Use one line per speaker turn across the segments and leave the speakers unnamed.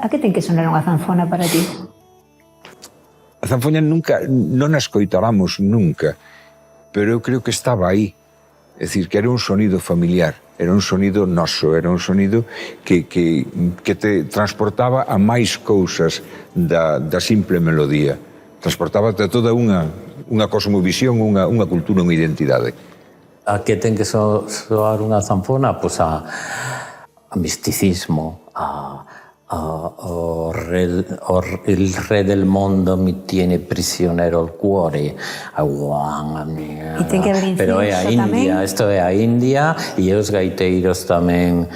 A que ten que sonar unha zanfona para ti?
A zanfona nunca, non a escoitábamos nunca, pero eu creo que estaba aí. É dicir, que era un sonido familiar, era un sonido noso, era un sonido que te transportaba a máis cousas da simple melodía. Transportaba a toda unha cosmovisión, unha cultura, unha identidade.
A que ten que soar unha zanfona? Pois a misticismo, il re del mondo mi tiene prisionero il cuore.
E ten que haber
Pero é a India,
tamén.
isto é a India, e os gaiteiros tamén.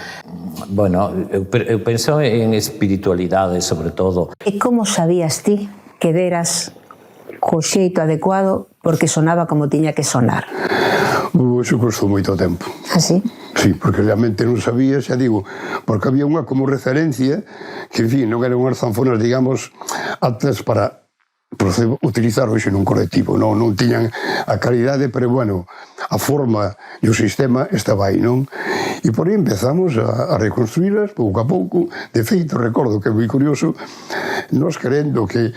Bueno, eu penso en espiritualidade, sobre todo.
E como sabías ti que deras co xeito adecuado porque sonaba como tiña que sonar?
Iso costou moito tempo.
Así?
Sí, porque realmente non sabía, xa digo, porque había unha como referencia que, en fin, non eran unhas zanfonas, digamos, aptas para utilizar hoxe nun colectivo, non tiñan a calidade, pero, bueno, a forma e o sistema estaba aí, non? E por aí empezamos a reconstruílas pouco a pouco. De feito, recordo que é moi curioso, nós querendo que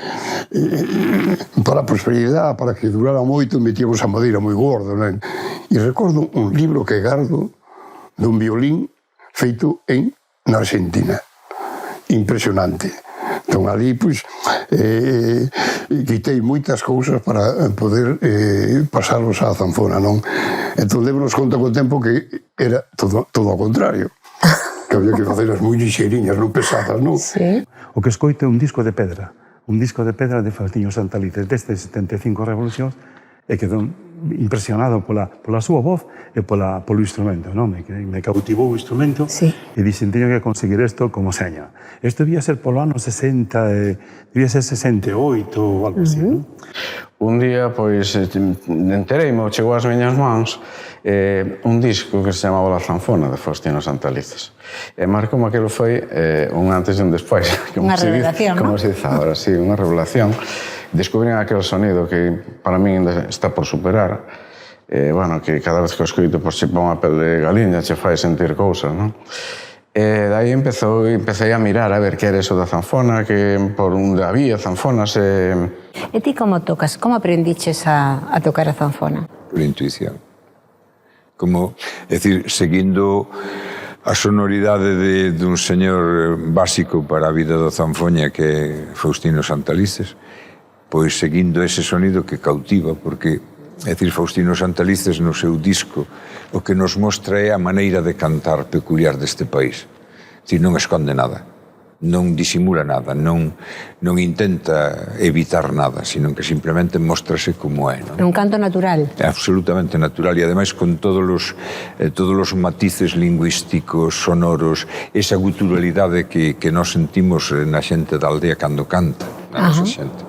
para a prosperidade, para que durara moito, metíamos a madeira moi gorda, non? E recordo un libro que gardo dun violín feito na Argentina. Impresionante. Entón, ali, pois, quitei moitas cousas para poder pasarlos á zanfona, non? Entón, démonos conta co tempo que era todo ao contrario. Que había que facelas moi lixeriñas, non pesadas, non?
Sí.
O que escoito é un disco de pedra de Faustino Santalices desde 75 revolucións, e quedou impresionado pola súa voz e polo instrumento, non? Me cautivou o instrumento, e dixen, teño que conseguir isto como seña. Isto debía ser polo ano 60, debía ser 68 ou algo así, non?
Un día, pois, entereime, chegou ás miñas mans un disco que se chamaba La Zanfona, de Faustino Santalices. E marcou aquilo foi un antes e un despois.
Unha revelación, non?
Como se diz agora, sí, unha revelación. Descubrín aquel sonido que para mí está por superar, bueno, que cada vez que o escoito se pon a pel de galiña, che fai sentir cousas, non? E dai empecé a mirar a ver que era eso da zanfona, que por onde había zanfonas.
E ti como tocas? Como aprendiches a tocar a zanfona?
Por intuición. Como, é dicir, seguindo a sonoridade dun señor básico para a vida da zanfoña que é Faustino Santalices, pois seguindo ese sonido que cautiva, porque, é dicir, Faustino Santalices no seu disco o que nos mostra é a maneira de cantar peculiar deste país. É dicir, non esconde nada, non disimula nada, non intenta evitar nada, sino que simplemente mostrase como é.
É un canto natural.
É absolutamente natural e ademais con todos os matices lingüísticos, sonoros, esa guturalidade que nós sentimos na xente da aldea cando canta, na nosa xente.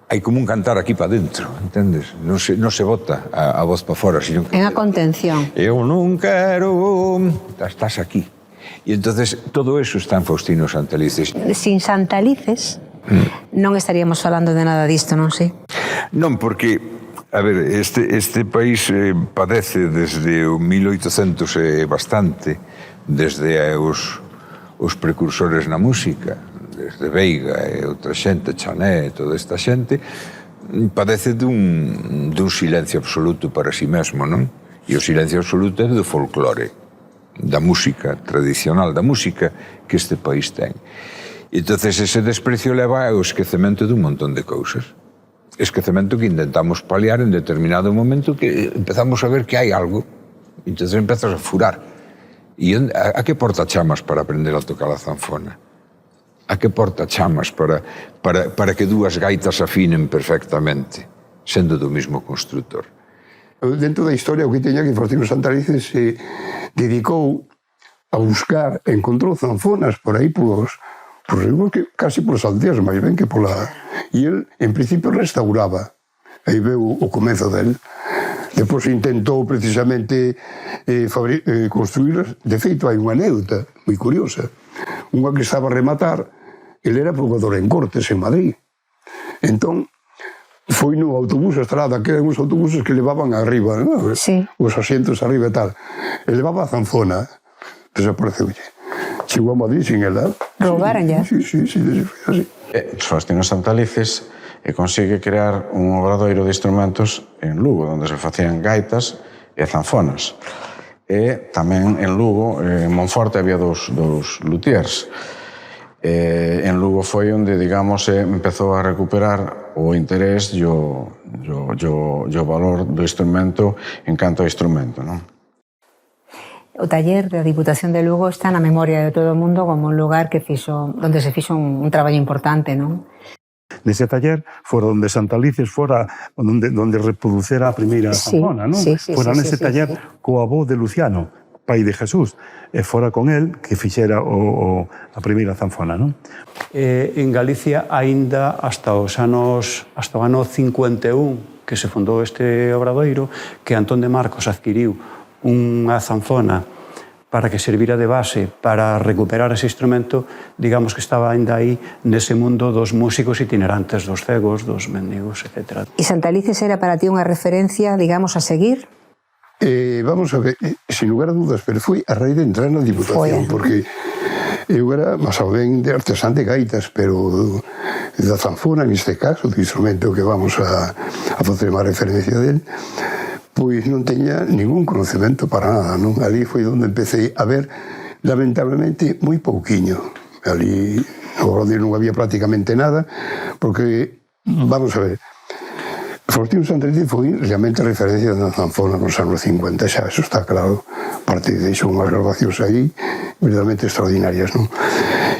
Hai como un cantar aquí para dentro, entendes? Non se bota a voz para fora, sino que...
É unha contención.
Eu non quero... Estás aquí. E entonces todo eso está en Faustino Santalices.
Sin Santalices non estaríamos falando de nada disto, non sei?
Non, porque, a ver, este país padece desde o 1800 e bastante, desde os precursores na música, desde Veiga e outra xente, Chané e toda esta xente, padece dun silencio absoluto para si mesmo, non? E o silencio absoluto é do folclore, da música tradicional, da música que este país ten. E entonces ese desprecio leva ao esquecemento dun montón de cousas. Esquecemento que intentamos paliar en determinado momento que empezamos a ver que hai algo, e entonces empezas a furar. E a que porta chamas para aprender a tocar a zanfona? A que porta chamas para que dúas gaitas afinen perfectamente, sendo do mismo construtor?
Dentro da historia, o que teña que Faustino Santalices se dedicou a buscar, encontrou zanfonas por aí casi polas aldeas, máis ben que pola... E el, en principio, restauraba. Aí veu o comezo del. Depois intentou precisamente construílas. De feito, hai unha anécdota moi curiosa. Unha que estaba a rematar, ele era procurador en Cortes, en Madrid. Entón, foi no autobús, a estrada, que eran os autobuses que levaban arriba, ¿no?
Sí.
Os asientos arriba e tal. E levaba a zanfona, desapareceulle. chegou a Madrid sin ela.
Roubaran ya.
Sí, foi así.
Faustino Santalices consigue crear un obradoiro de instrumentos en Lugo, onde se facían gaitas e zanfonas. E tamén en Lugo, en Monforte, había dous luthiers. En Lugo foi onde, digamos, empezou a recuperar o interés e o valor do instrumento en canto ao instrumento, non?
O taller da Diputación de Lugo está na memoria de todo o mundo como un lugar donde se fixo un traballo importante, non?
Nese taller fora onde Santalices fora onde reproducera a primeira zanfona, non? Fora nese taller coa voz de Luciano, pai de Jesús, e fora con el que fixera a primeira zanfona, non?
En Galicia, aínda hasta o ano 51, que se fundou este obradoiro, que Antón de Marcos adquiriu unha zanfona para que servira de base para recuperar ese instrumento, digamos que estaba ainda aí nese mundo dos músicos itinerantes, dos cegos, dos mendigos, etc.
E Santalices era para ti unha referencia, digamos, a seguir?
Vamos a ver, sin lugar a dudas, pero foi a raíz de entrar na Diputación, porque eu era máis ou ben de artesán de gaitas, pero da zanfona, neste caso, do instrumento que vamos a facer má referencia del, pois non teña ningún conocemento para nada, non? Ali foi onde empecé a ver, lamentablemente, moi pouquiño. Ali no obradoiro non había prácticamente nada, porque, vamos a ver, Faustino Santalices foi realmente referencia da zanfona nos anos 50, xa, eso está claro. Aparte, deixou unhas grabacións aí verdadeiramente extraordinarias, non?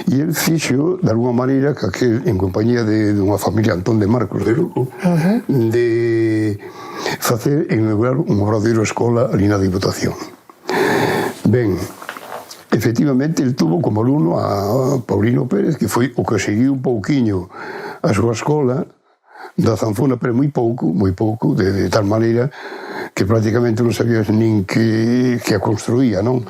E el fixo, de alguma maneira, que aquel, en compañía de unha familia Antón de Marcos de Lugo, de facer inaugurar un obradoiro escola ali na Diputación. Ben, efectivamente, el tuvo como alumno a Paulino Pérez, que foi o que seguiu un pouquiño a súa escola da zanfona, pero moi pouco, de tal maneira que prácticamente non sabías nin que a construía, non?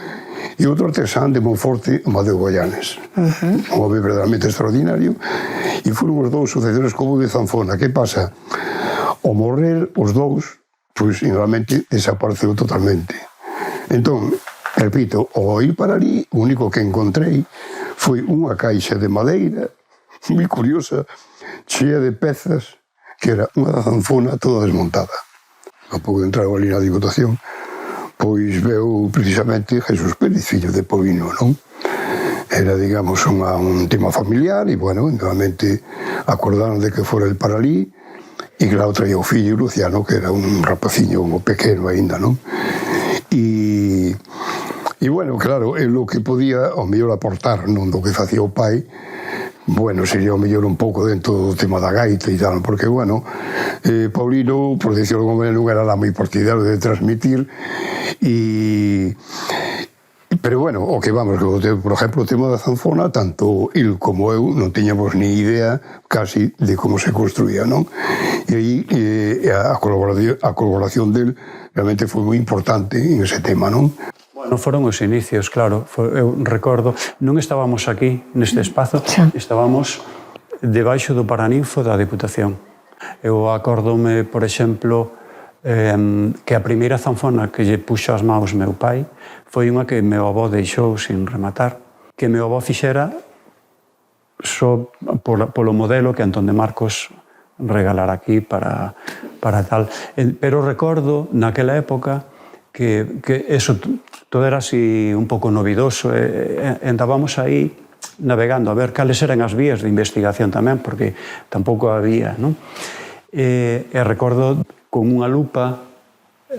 E outro artesán de Monforte, Amadeo Goyanes. Un home verdadeiramente extraordinario, e foron os dous sucedores como de zanfona. Que pasa? Ao morrer os dous, pois, realmente, desapareceu totalmente. Entón, repito, ao ir para ali, o único que encontrei foi unha caixa de madeira, moi curiosa, chea de pezas, que era unha zanfona toda desmontada. A pouco de entrar ali na Diputación, pois veu precisamente Jesús Pérez, fillo de Paulino, non? Era, digamos, un tema familiar, e, bueno, realmente acordaron de que fora el para ali, e claro, traía o fillo Luciano, que era un rapaciño pequeno aínda, non? E bueno, claro, é o que podía ao mellor aportar, non do que facía o pai, bueno, sería ao mellor un pouco dentro do tema da gaita e tal, porque, bueno, Paulino, por decirlo de alguma maneira, non era lá moi partidario de transmitir, pero, bueno, o que vamos, por exemplo, o tema da zanfona, tanto el como eu non tiñamos ni idea casi de como se construía, non? E aí a colaboración del realmente foi moi importante en ese tema, non?
Bueno, foron os inicios, claro. Eu recordo, non estábamos aquí, neste espazo, estábamos debaixo do paraninfo da Diputación. Eu acórdome, por exemplo, que a primeira zanfona que lle puxo as maus meu pai foi unha que meu avó deixou sin rematar, que meu avó fixera só polo modelo que Antón de Marcos regalara aquí para tal. Pero recordo, naquela época, que eso todo era así un pouco novidoso, andábamos aí navegando a ver cales eran as vías de investigación tamén, porque tampouco había, non? E recordo con unha lupa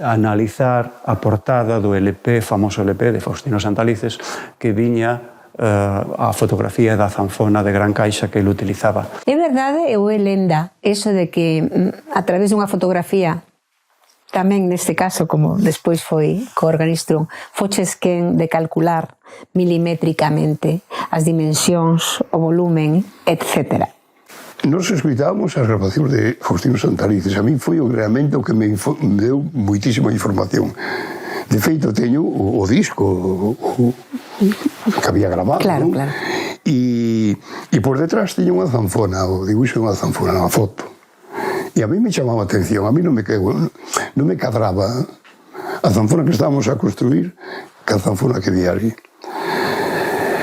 analizar a portada do LP, famoso LP de Faustino Santalices, que viña a fotografía da zanfona de gran caixa que ele utilizaba.
É verdade ou é lenda eso de que a través dunha fotografía, tamén neste caso, como despois foi co organistrum, foches quen de calcular milimétricamente as dimensións, o volumen, etc.
Nos escutábamos as grabacións de Faustino Santalices. A mí foi realmente o que me deu moitísima información. De feito, teño o disco que había grabado.
Claro,
non?
claro.
E por detrás teño unha zanfona, o dibuixo unha zanfona na foto. E a mí me chamaba a atención, a mí non me cadraba a zanfona que estábamos a construir que a zanfona que vi ali.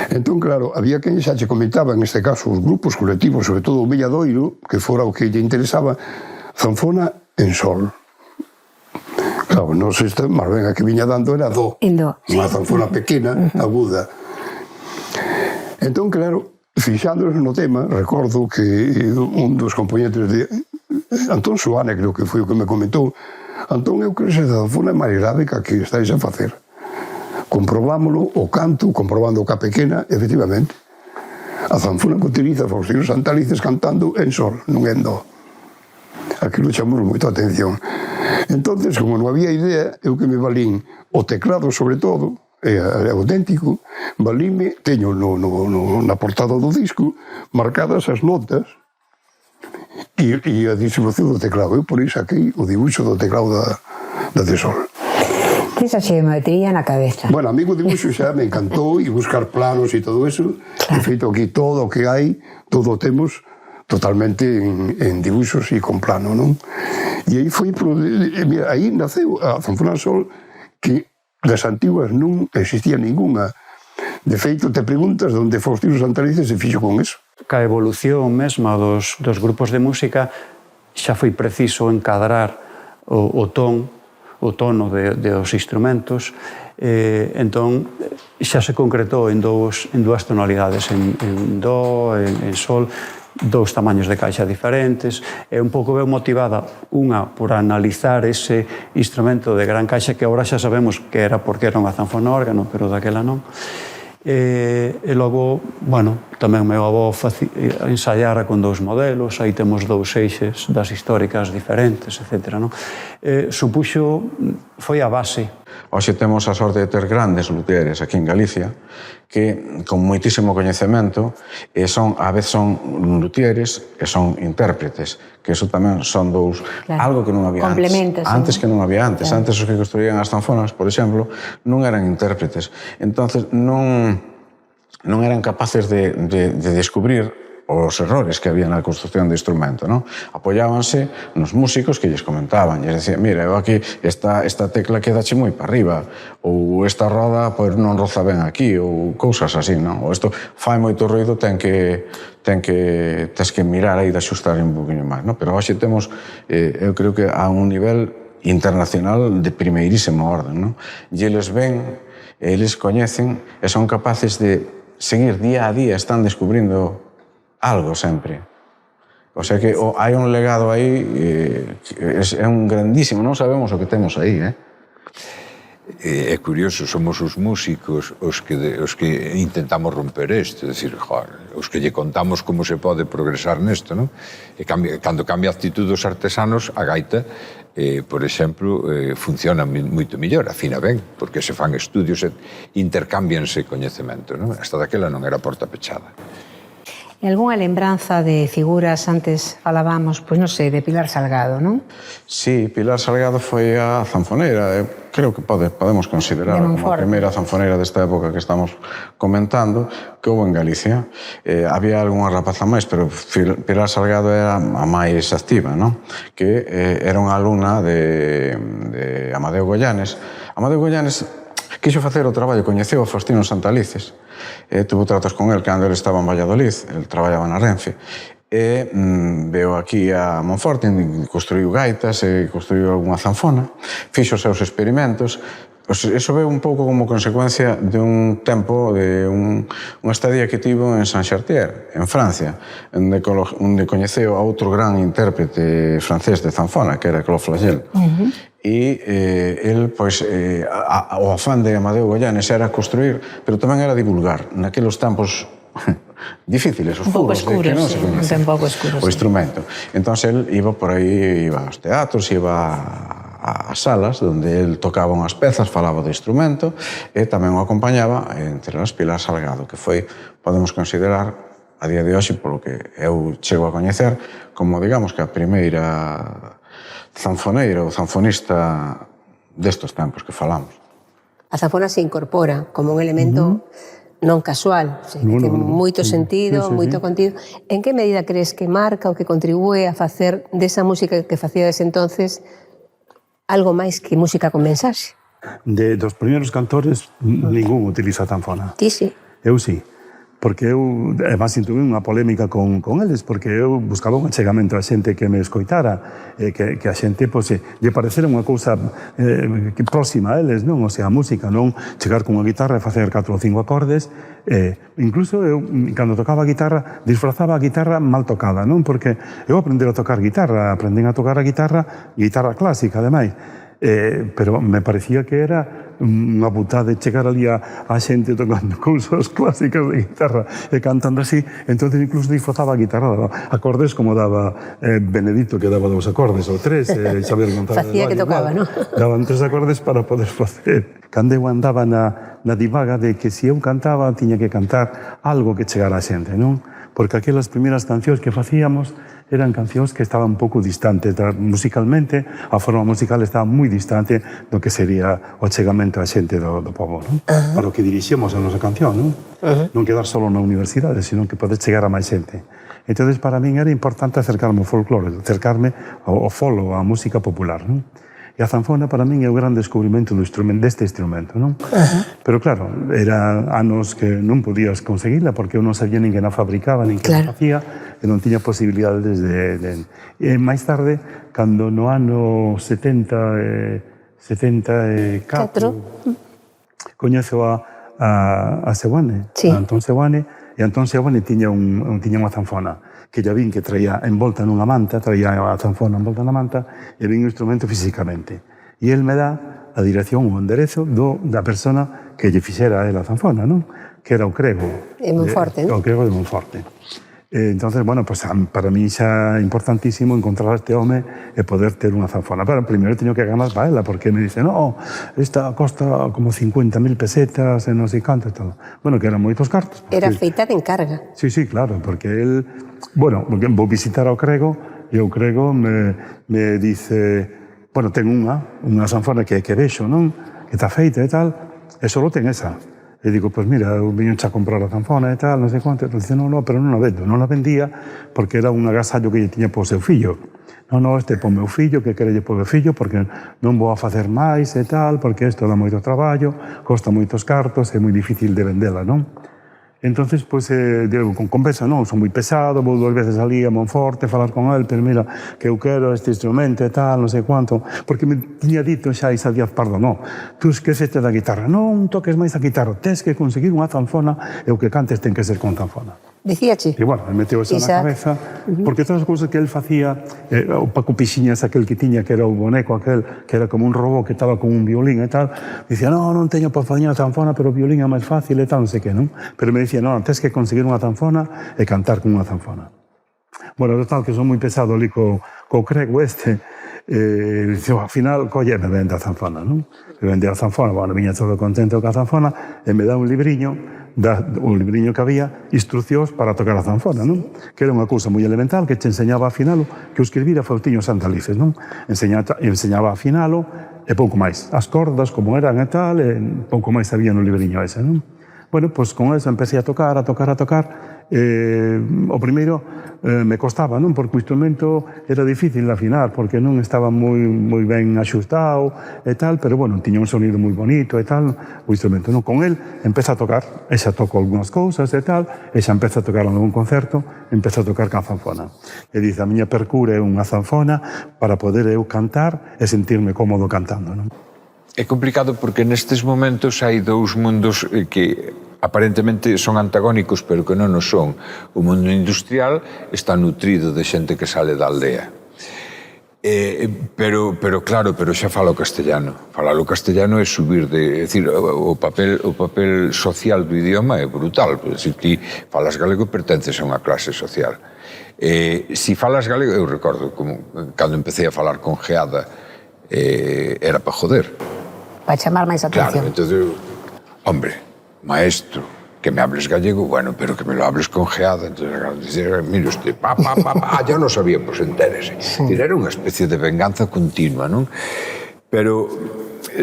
Entón, claro, había quen xa che comentaba, en este caso, os grupos colectivos, sobre todo o Belladoiro, que fora o que lle interesaba, zanfona en sol. Claro, non sei, máis ben a que viña dando era do. Unha zanfona pequena, aguda. Entón, claro, fixándonos no tema, recordo que un dos componentes de Antón Suárez, creo que foi o que me comentou, Antón, eu creo que esa zanfona é máis grave que a que estáis a facer. Comprobámoslo, o canto, comprobando o ca pequena, efectivamente. A zanfona que utiliza Faustino Santalices cantando en sol, non en do. Aquilo chamou moito a atención. Entonces, como non había idea, eu que me valín o teclado, sobre todo, é auténtico, valíme, teño na portada do disco, marcadas as notas e a distribución do teclado. Eu por iso saquei o dibuixo do teclado da Tesol.
Esa geometría na cabeza.
Bueno, a mí o dibuixo xa me encantou e buscar planos e todo eso. De feito, aquí todo o que hai, todo o temos totalmente en dibuixos e con plano, non? E aí foi, mira, aí naceu a zanfona sol que das antiguas non existía ninguna. De feito, te preguntas onde Faustino Santalices se fixo con eso.
Ca evolución mesma dos grupos de música xa foi preciso encadrar o tono dos instrumentos, entón xa se concretou en dúas tonalidades, en do, en sol, dous tamaños de caixa diferentes, e un pouco ben motivada unha por analizar ese instrumento de gran caixa que agora xa sabemos que era porque era unha zanfona órgano, pero daquela non. E logo, bueno, tamén meu avó ensaiara con dous modelos, aí temos dous eixes das históricas diferentes, etc. Supuxo, foi a base.
Hoxe temos a sorte de ter grandes luthieres aquí en Galicia que con moitísimo coñecemento a vez son luthieres e son intérpretes, que eso tamén son dous, algo que non había antes. Antes que non había antes. Antes os que construían as zanfonas, por exemplo, non eran intérpretes. Entonces non eran capaces de descubrir os errores que había na construcción do instrumento, non? Apoiábanse nos músicos que lles comentaban, lles decían, mira, eu aquí esta tecla quedache moi para arriba, ou esta roda pois non roza ben aquí, ou cousas así, non? Ou isto fai moito ruido, tens que mirar aí de axustar un poquinho máis, non? Pero hoxe temos, eu creo que a un nivel internacional de primeirísimo orden, non? E eles ven, eles coñecen e son capaces de seguir día a día, están descubrindo algo sempre. O sea que hai un legado aí, é un grandísimo, non sabemos o que temos aí,
É curioso, somos os músicos os que intentamos romper isto, é dicir, os que lle contamos como se pode progresar nesto, non? E cando cambia a actitud dos artesanos, a gaita, por exemplo, funciona moito mellor, afina ben, porque se fan estudios e intercambianse coñecemento, non? Hasta daquela non era porta pechada.
E algunha lembranza de figuras, antes falábamos, pois non sei, de Pilar Salgado, non?
Sí, Pilar Salgado foi a zanfoneira, creo que podemos considerar como a primeira zanfoneira desta época que estamos comentando, que houve en Galicia. Había algunha rapaza máis, pero Pilar Salgado era a máis activa, non? Que era unha alumna de Amadeo Goyanes. Amadeo Goyanes quixo facer o traballo, coñeceu a Faustino Santalices, tuvo tratos con el cando ele estaba en Valladolid, el traballaba na Renfe, e veo aquí a Monforte, construiu gaitas, construiu algunha zanfona, fixo os seus experimentos. Eso veo un pouco como consecuencia de un tempo, de unha estadía que tivo en Saint-Chartier, en Francia, onde coñeceu a outro gran intérprete francés de zanfona, que era Claude Flagel. E el, pois, o afán de Amadeo Goyanes era construir, pero tamén era divulgar, naqueles tempos difíciles, oscuros, que non se coñecen o instrumento. Entón, el iba por aí, iba aos teatros, iba ás salas onde el tocaba unhas pezas, falaba do instrumento e tamén o acompañaba entre as Pilar Salgado, que foi, podemos considerar a día de hoxe, polo que eu chego a coñecer, como, digamos, que a primeira zanfoneira ou zanfonista destos tempos que falamos.
A zanfona se incorpora como un elemento non casual, que ten moito sentido, moito contido. En que medida crees que marca ou que contribúe a facer desa música que facía desde entonces algo máis que música con mensaxe?
Dos primeiros cantores, ningún utiliza zanfona.
Ti sí.
Eu sí. porque eu, además, tuve unha polémica con eles, porque eu buscaba un achegamento a xente que me escoitara, que a xente, pois, lle parecera unha cousa próxima a eles, non? O sea, a música, non chegar con unha guitarra e facer 4 ou 5 acordes. Incluso eu, cando tocaba a guitarra, disfrazaba a guitarra mal tocada, non? Porque eu aprendera a tocar guitarra, aprendín a tocar a guitarra clásica, ademais. Pero me parecía que era unha putada chegar ali a xente tocando cousas clásicas de guitarra e cantando así, entón incluso disfrazaba a guitarra, daba acordes como daba Benedito, que daba 2 acordes ou 3, Xavier González
Facía que tocaba, non?
Daban 3 acordes para poder facer. Cando eu andaba na divaga de que se eu cantaba, tiña que cantar algo que chegara a xente, non? Porque aquelas primeiras cancións que facíamos eran cancións que estaban un pouco distantes musicalmente, a forma musical estaba moi distante do que sería o chegamento a xente do povo, non? Para o que dirixemos a nosa canción, non? Non quedar solo na universidade, sino que poder chegar a máis xente. Entón, para min era importante acercarme ao folclore, acercarme ao folo, á música popular, non? E a zanfona para min é o gran descubrimento deste instrumento, non? Pero claro, era anos que non podías conseguila porque eu non sabía nin que na fabricaba, nin que na facía, e non tiña posibilidades de... E máis tarde, cando no ano 74, coñezo a Seoane, a Antón Seoane, e Antón Seoane tiña unha zanfona que ya vin que traía envolta nunha manta, traía a zanfona envolta na manta, e vin o instrumento físicamente. E el me dá a dirección, o enderezo da persona que lle fixera a zanfona, non? Que era o Crego.
De Monforte, non?
O Crego de Monforte. Entonces, bueno, pues para mí xa é importantísimo encontrar a este home e poder ter unha zanfona. Pero primeiro teño que ganar para ela, porque me dice, no, esta costa como 50.000 pesetas e non sei canto e todo. Bueno, que eran moitos cartos.
Era feita de encarga.
Sí, claro, porque él, bueno, vou visitar ao Crego e o Crego me dice, bueno, ten unha zanfona que vexo, non? Que está feita e tal, e só ten esa. E digo, pues mira, eu viño a comprar a zanfona e tal, non sei quanto, e dice, no, pero non a vendo. Non a vendía porque era un agasallo que lle tiña por seu fillo. No, este po meu fillo, que querelle po meu fillo, porque non vou a facer máis e tal, porque isto dá moito traballo, costa moitos cartos, é moi difícil de vendela, non? Entonces, pois, digo, compensa, non, son moi pesado, vou 2 veces ali a Monforte, falar con el, pero mira, que eu quero este instrumento e tal, non sei quanto, porque me tiña dito xa Isa Díaz Pardo, non, tú esquecete da guitarra, non toques máis a guitarra, tes que conseguir unha zanfona e o que cantes ten que ser con zanfona.
Dicíache?
E, bueno, me meteu eso na cabeza, porque todas as cousas que él facía, o Paco Pixiñas, aquel que tiña, que era o boneco aquel, que era como un robot que estaba con un violín e tal, dicía, non teño para fazer a zanfona, pero o violín é máis fácil e tal, non sei que, non? Pero me dicía, non, tens que conseguir unha zanfona e cantar con unha zanfona. Bueno, total, que son moi pesado ali co Crego este, ao final, colle, me vende a zanfona, non? Me vende a zanfona, bueno, viña todo contento ca zanfona, e me dá un libriño que había, instruccións para tocar a zanfona, non? Que era unha cousa moi elemental, que te enseñaba a afinalo, que o escribira Fautiño Santalices, non? Enseñaba a afinalo e pouco máis. As cordas, como eran e tal, e pouco máis sabía no libriño ese, non? Bueno, pois con eso empecé a tocar. O primeiro me costaba, non? Porque o instrumento era difícil de afinar, porque non estaba moi ben axustado e tal, pero, bueno, tiña un sonido moi bonito e tal, o instrumento, non? Con el empeza a tocar, e xa toco algunhas cousas e tal, e xa empeza a tocar en algún concerto, empeza a tocar ca zanfona. E dice, a miña percura é unha zanfona para poder eu cantar e sentirme cómodo cantando, non?
É complicado porque nestes momentos hai 2 mundos que aparentemente son antagónicos, pero que non o son. O mundo industrial está nutrido de xente que sale da aldea. Pero xa fala o castellano. Falar o castellano é subir de... É dicir, o papel social do idioma é brutal. É dicir, ti falas galego e pertences a unha clase social. Si falas galego, eu recordo, cando empecé a falar con Geada, era para joder.
Para chamar máis atención.
Claro, entón, hombre, maestro, que me hables gallego, bueno, pero que me lo hables con Geada. Entonces, decir, mire usted, ya no sabía, pues entérese. Sí. Era unha especie de venganza continua, non? Pero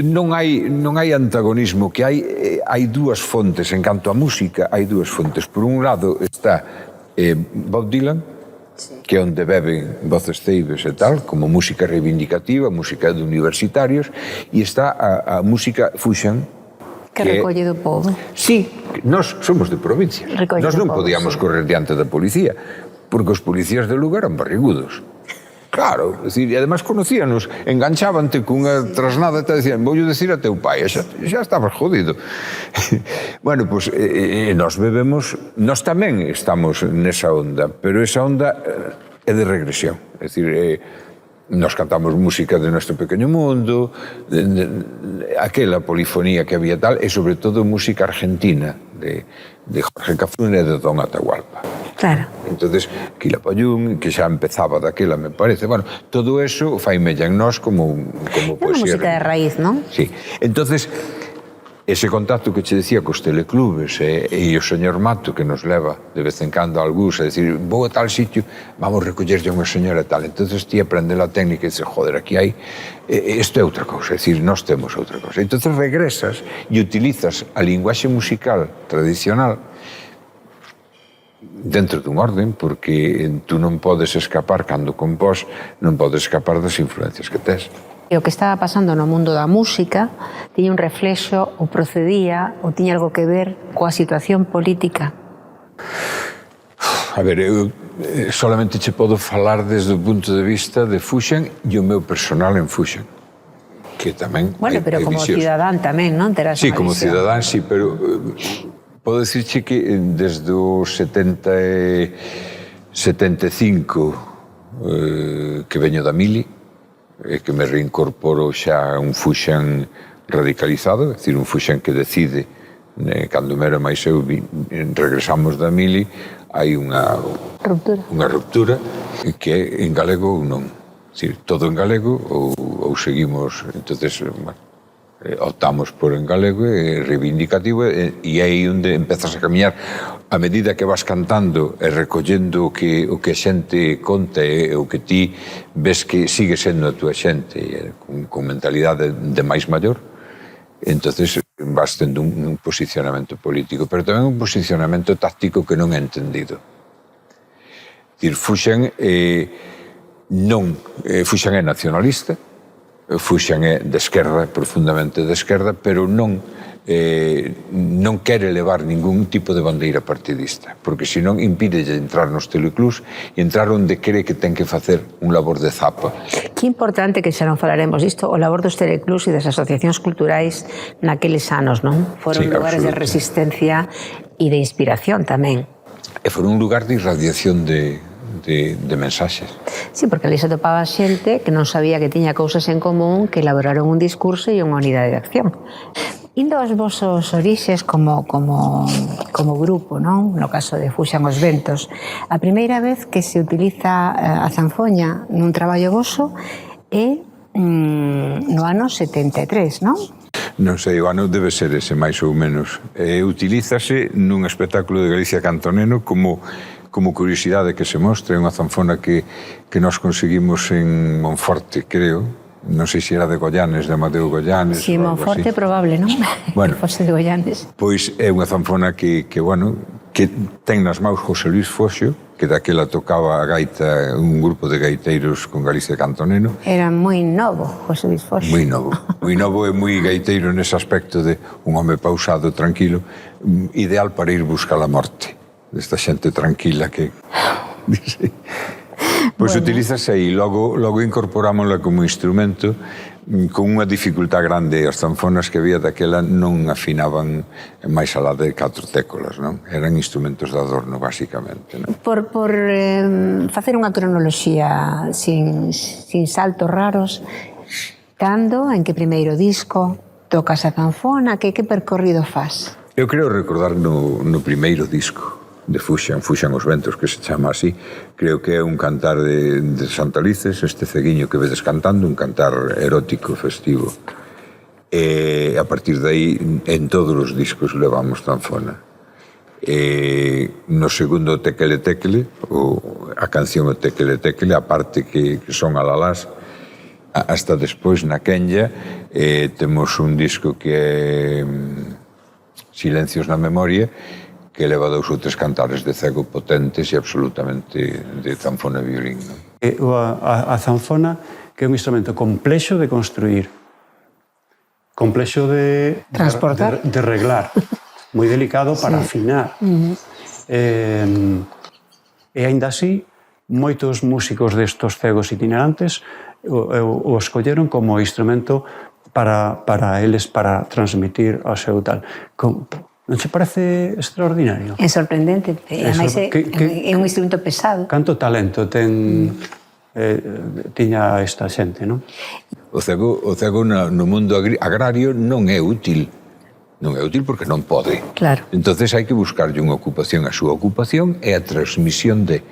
non hai antagonismo, que hai 2 fontes, en canto a música, hai 2 fontes. Por un lado está Bob Dylan, que é onde beben voces ceibes e tal, como música reivindicativa, música de universitarios, e está a música fusion,
que recolle do povo.
Sí, Nós somos de provincia. Nós non podíamos correr diante da policía, porque os policías do lugar eran barrigudos. Claro, e además conocíanos, enganchábante cunha trasnada e te decían, voulle decir a teu pai, xa estabas jodido. Bueno, pois nós bebemos, nós tamén estamos nesa onda, pero esa onda é de regresión, é dicir, nos cantamos música de Nuestro Pequeño Mundo, aquela polifonía que había tal, e sobre todo música argentina, de Jorge Cafrune e de Don Atahualpa.
Claro.
Entonces, Quilapayún, que xa empezaba daquela, me parece, bueno, todo eso fai mella en nós como poesía.
Unha música de raíz, non?
Sí. Entonces, ese contacto que che decía cos teleclubes e o señor Mato que nos leva de vez en cando a algús a decir, vou a tal sitio, vamos recollerlle a unha señora tal. Entonces ti aprende a técnica e dices, joder, aquí hai, isto é outra cousa, é dicir, nós temos outra cousa. Entonces regresas e utilizas a linguaxe musical tradicional dentro dun orden, porque tú non podes escapar, cando compós, non podes escapar das influencias que tes.
E o que estaba pasando no mundo da música tiña un reflexo, ou procedía, ou tiña algo que ver coa situación política?
A ver, eu solamente che podo falar desde o punto de vista de Fuxen e o meu personal en Fuxen, que tamén...
Bueno, pero como cidadán tamén, non?
Sí, como cidadán, sí, pero... Podo dicirche que desde o 75 que veño da Mili, que me reincorporo xa un Fuxen radicalizado, é dicir, un Fuxen que decide, cando me era máis eu, regresamos da Mili, hai unha ruptura que é en galego ou non. É dicir, todo en galego ou seguimos, entonces, bueno, optamos por en galego, é reivindicativo e é aí onde empezas a camiñar a medida que vas cantando e recollendo o que a xente conta e o que ti ves que sigue sendo a túa xente con mentalidade de máis maior, entonces vas tendo un posicionamento político, pero tamén un posicionamento táctico que non é entendido. Dicir, Fuxen é nacionalista, Fuxen é de esquerda, profundamente de esquerda, pero non quere levar ningún tipo de bandeira partidista, porque senón impide entrar nos teleclubs e entrar onde cree que ten que facer un labor de zapa.
Que importante que xa non falaremos disto, o labor dos teleclubs e das asociacións culturais naqueles anos, non? Foron lugares de resistencia e de inspiración tamén.
E foron un lugar de irradiación de mensaxes.
Sí, porque ali se topaba xente que non sabía que tiña cousas en común, que elaboraron un discurso e unha unidade de acción. Indo aos vosos orixes como grupo, non? No caso de Fuxen os Ventos, a primeira vez que se utiliza a zanfoña nun traballo voso é no ano 73, non?
Non sei, o ano debe ser ese, máis ou menos. Utilízase nun espectáculo de Galicia Cantoneno como curiosidade que se mostra, é unha zanfona que nós conseguimos en Monforte, creo, non sei se era de Goyanes, de Amadeo Goyanes.
Si, Monforte é probable, non?
Bueno,
que fose de Goyanes.
Pois é unha zanfona que ten nas maus José Luis Foxo, que daquela tocaba a gaita un grupo de gaiteiros con Galicia Cantoneno.
Era moi novo, José Luis Foxo.
Moi novo e moi gaiteiro nese aspecto de un home pausado, tranquilo, ideal para ir buscar a morte. Desta xente tranquila que... Pois utilízase aí, logo incorporámosla como instrumento con unha dificultad grande. As zanfonas que había daquela non afinaban máis alá de 4 teclas, non? Eran instrumentos de adorno, basicamente, non?
Por facer unha cronoloxía sin saltos raros, cando, en que primeiro disco tocas a zanfona, que percorrido faz?
Eu creo recordar no primeiro disco de Fuxen os Ventos, que se chama así. Creo que é un cantar de Santalices, este ceguiño que vedes cantando, un cantar erótico, festivo. E a partir de aí, en todos os discos levamos zanfona. No segundo Tequele Tequele, a canción o Tequele Tequele, a parte que son alalás, hasta despois na Kenya temos un disco que é Silencios na Memoria, que leva 2 ou 3 cantares de cego potentes e absolutamente de zanfona e violín.
A zanfona, que é un instrumento complexo de construir, complexo de
transportar,
de reglar. moi delicado para afinar. E aínda así, moitos músicos destos cegos itinerantes o escolleron como instrumento para eles, para transmitir o seu tal. Non che parece extraordinario?
É sorprendente, ademais é un instrumento pesado.
Canto talento tiña esta xente, non?
O cego no mundo agrario non é útil. Non é útil porque non pode.
Claro.
Entonces hai que buscarlle unha ocupación. A súa ocupación é a transmisión de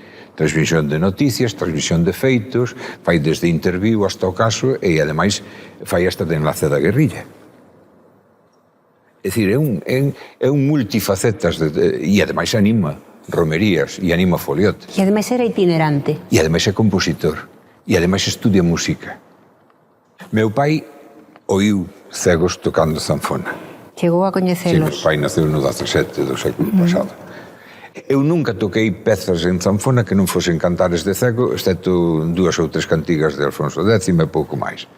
noticias, transmisión de feitos, fai desde intervío hasta o caso e, ademais, fai hasta de enlace da guerrilla. É dicir, é un multifacetas e, ademais, anima romerías e anima foliotes.
E ademais era itinerante.
E ademais é compositor. E ademais estudia música. Meu pai oiu cegos tocando zanfona.
Chegou a
Sí,
coñecelos.
meu pai naceu no 17 do século pasado. Eu nunca toquei pezas en zanfona que non fosen cantares de cego, excepto 2 ou 3 cantigas de Alfonso X e pouco máis.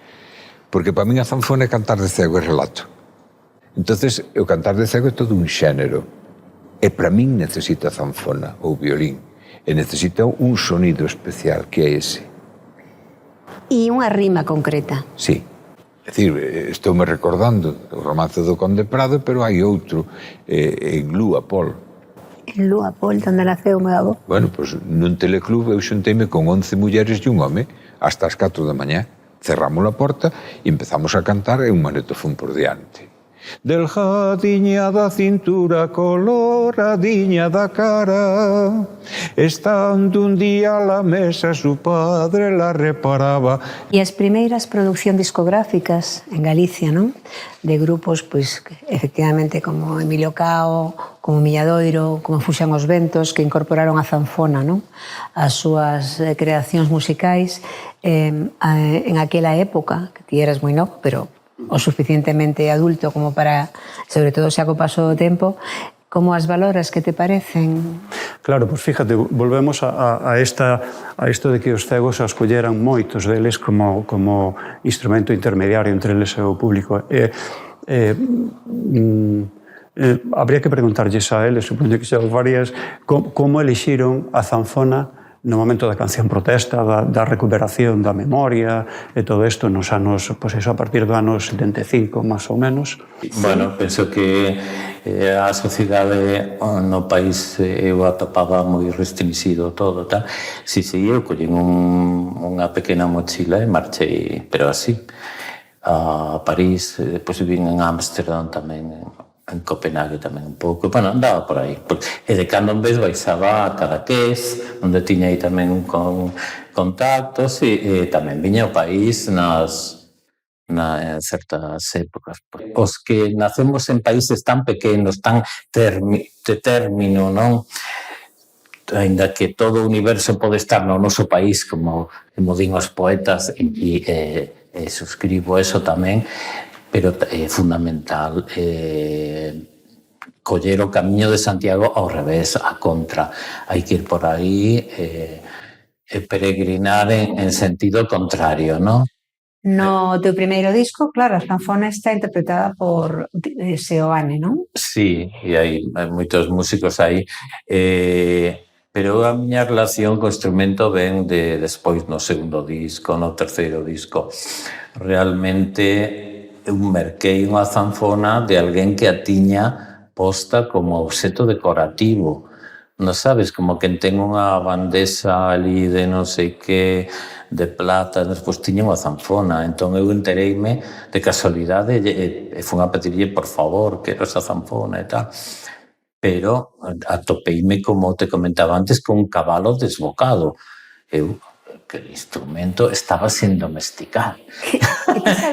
Porque para min a zanfona é cantar de cego, é relato. Entonces, o cantar de cego é todo un xénero. E para min necesita zanfona ou violín. E necesita un sonido especial, que é ese.
E unha rima concreta.
Sí. É dicir, estou-me recordando o romance do Conde Prado, pero hai outro, en Lúa Pol.
En Lúa Pol, onde naceu o meu avó.
Bueno, pois nun teleclub eu xunteime con 11 mulleres e un home hasta as 4 da mañá. Cerramos a porta e empezamos a cantar e un manetofón por diante. Delgadiña da cintura, coloradiña da cara, estando un día a la mesa su padre la reparaba.
E as primeiras producións discográficas en Galicia, non? De grupos, pois, efectivamente, como Emilio Cao, como Milladoiro, como Fuxan os Ventos, que incorporaron a zanfona, non? As súas creacións musicais en aquela época, que ti eras moi novo, pero o suficientemente adulto como para, sobre todo xa co paso do tempo, como as valoras, que te parecen?
Claro, pois fíjate, volvemos a isto de que os cegos a escolleran moitos deles como instrumento intermediario entre eles e o público. Habría que preguntarlles a eles, supoño que xa os farías, como elixiron a zanfona no momento da canción protesta, da recuperación da memoria e todo isto nos anos, pois eso, a partir do ano 75, máis ou menos.
Bueno, penso que a sociedade no país eu atopaba moi restringido todo, tal. Si, eu collín unha pequena mochila e marchei, pero así, a París, depois vivín en Ámsterdam tamén, en Copenhague tamén un pouco, bueno, andaba por aí. E de cando en vez baixaba a Cadaqués, onde tiña aí tamén con contactos, e tamén viña ao país nas certas épocas. Os que nacemos en países tan pequenos, tan de término, non? Ainda que todo o universo pode estar no noso país, como din os poetas, e suscribo eso tamén, pero é fundamental coller o camiño de Santiago ao revés, a contra. Hai que ir por aí e peregrinar en sentido contrario, non?
No teu primeiro disco, claro, a zanfona está interpretada por Seoane, non?
Sí, e hai moitos músicos aí, pero a miña relación co instrumento ven despois no segundo disco, no terceiro disco. Realmente eu merquei unha zanfona de alguén que a tiña posta como obxeto decorativo. Non sabes, como que ten unha bandexa ali de non sei que, de plata, despois tiña unha zanfona. Entón eu entereime de casualidade e fun a pedirlle, por favor, quero esa zanfona e tal. Pero atopeime, como te comentaba antes, con un cabalo desbocado. Que el instrumento estaba sin domesticar.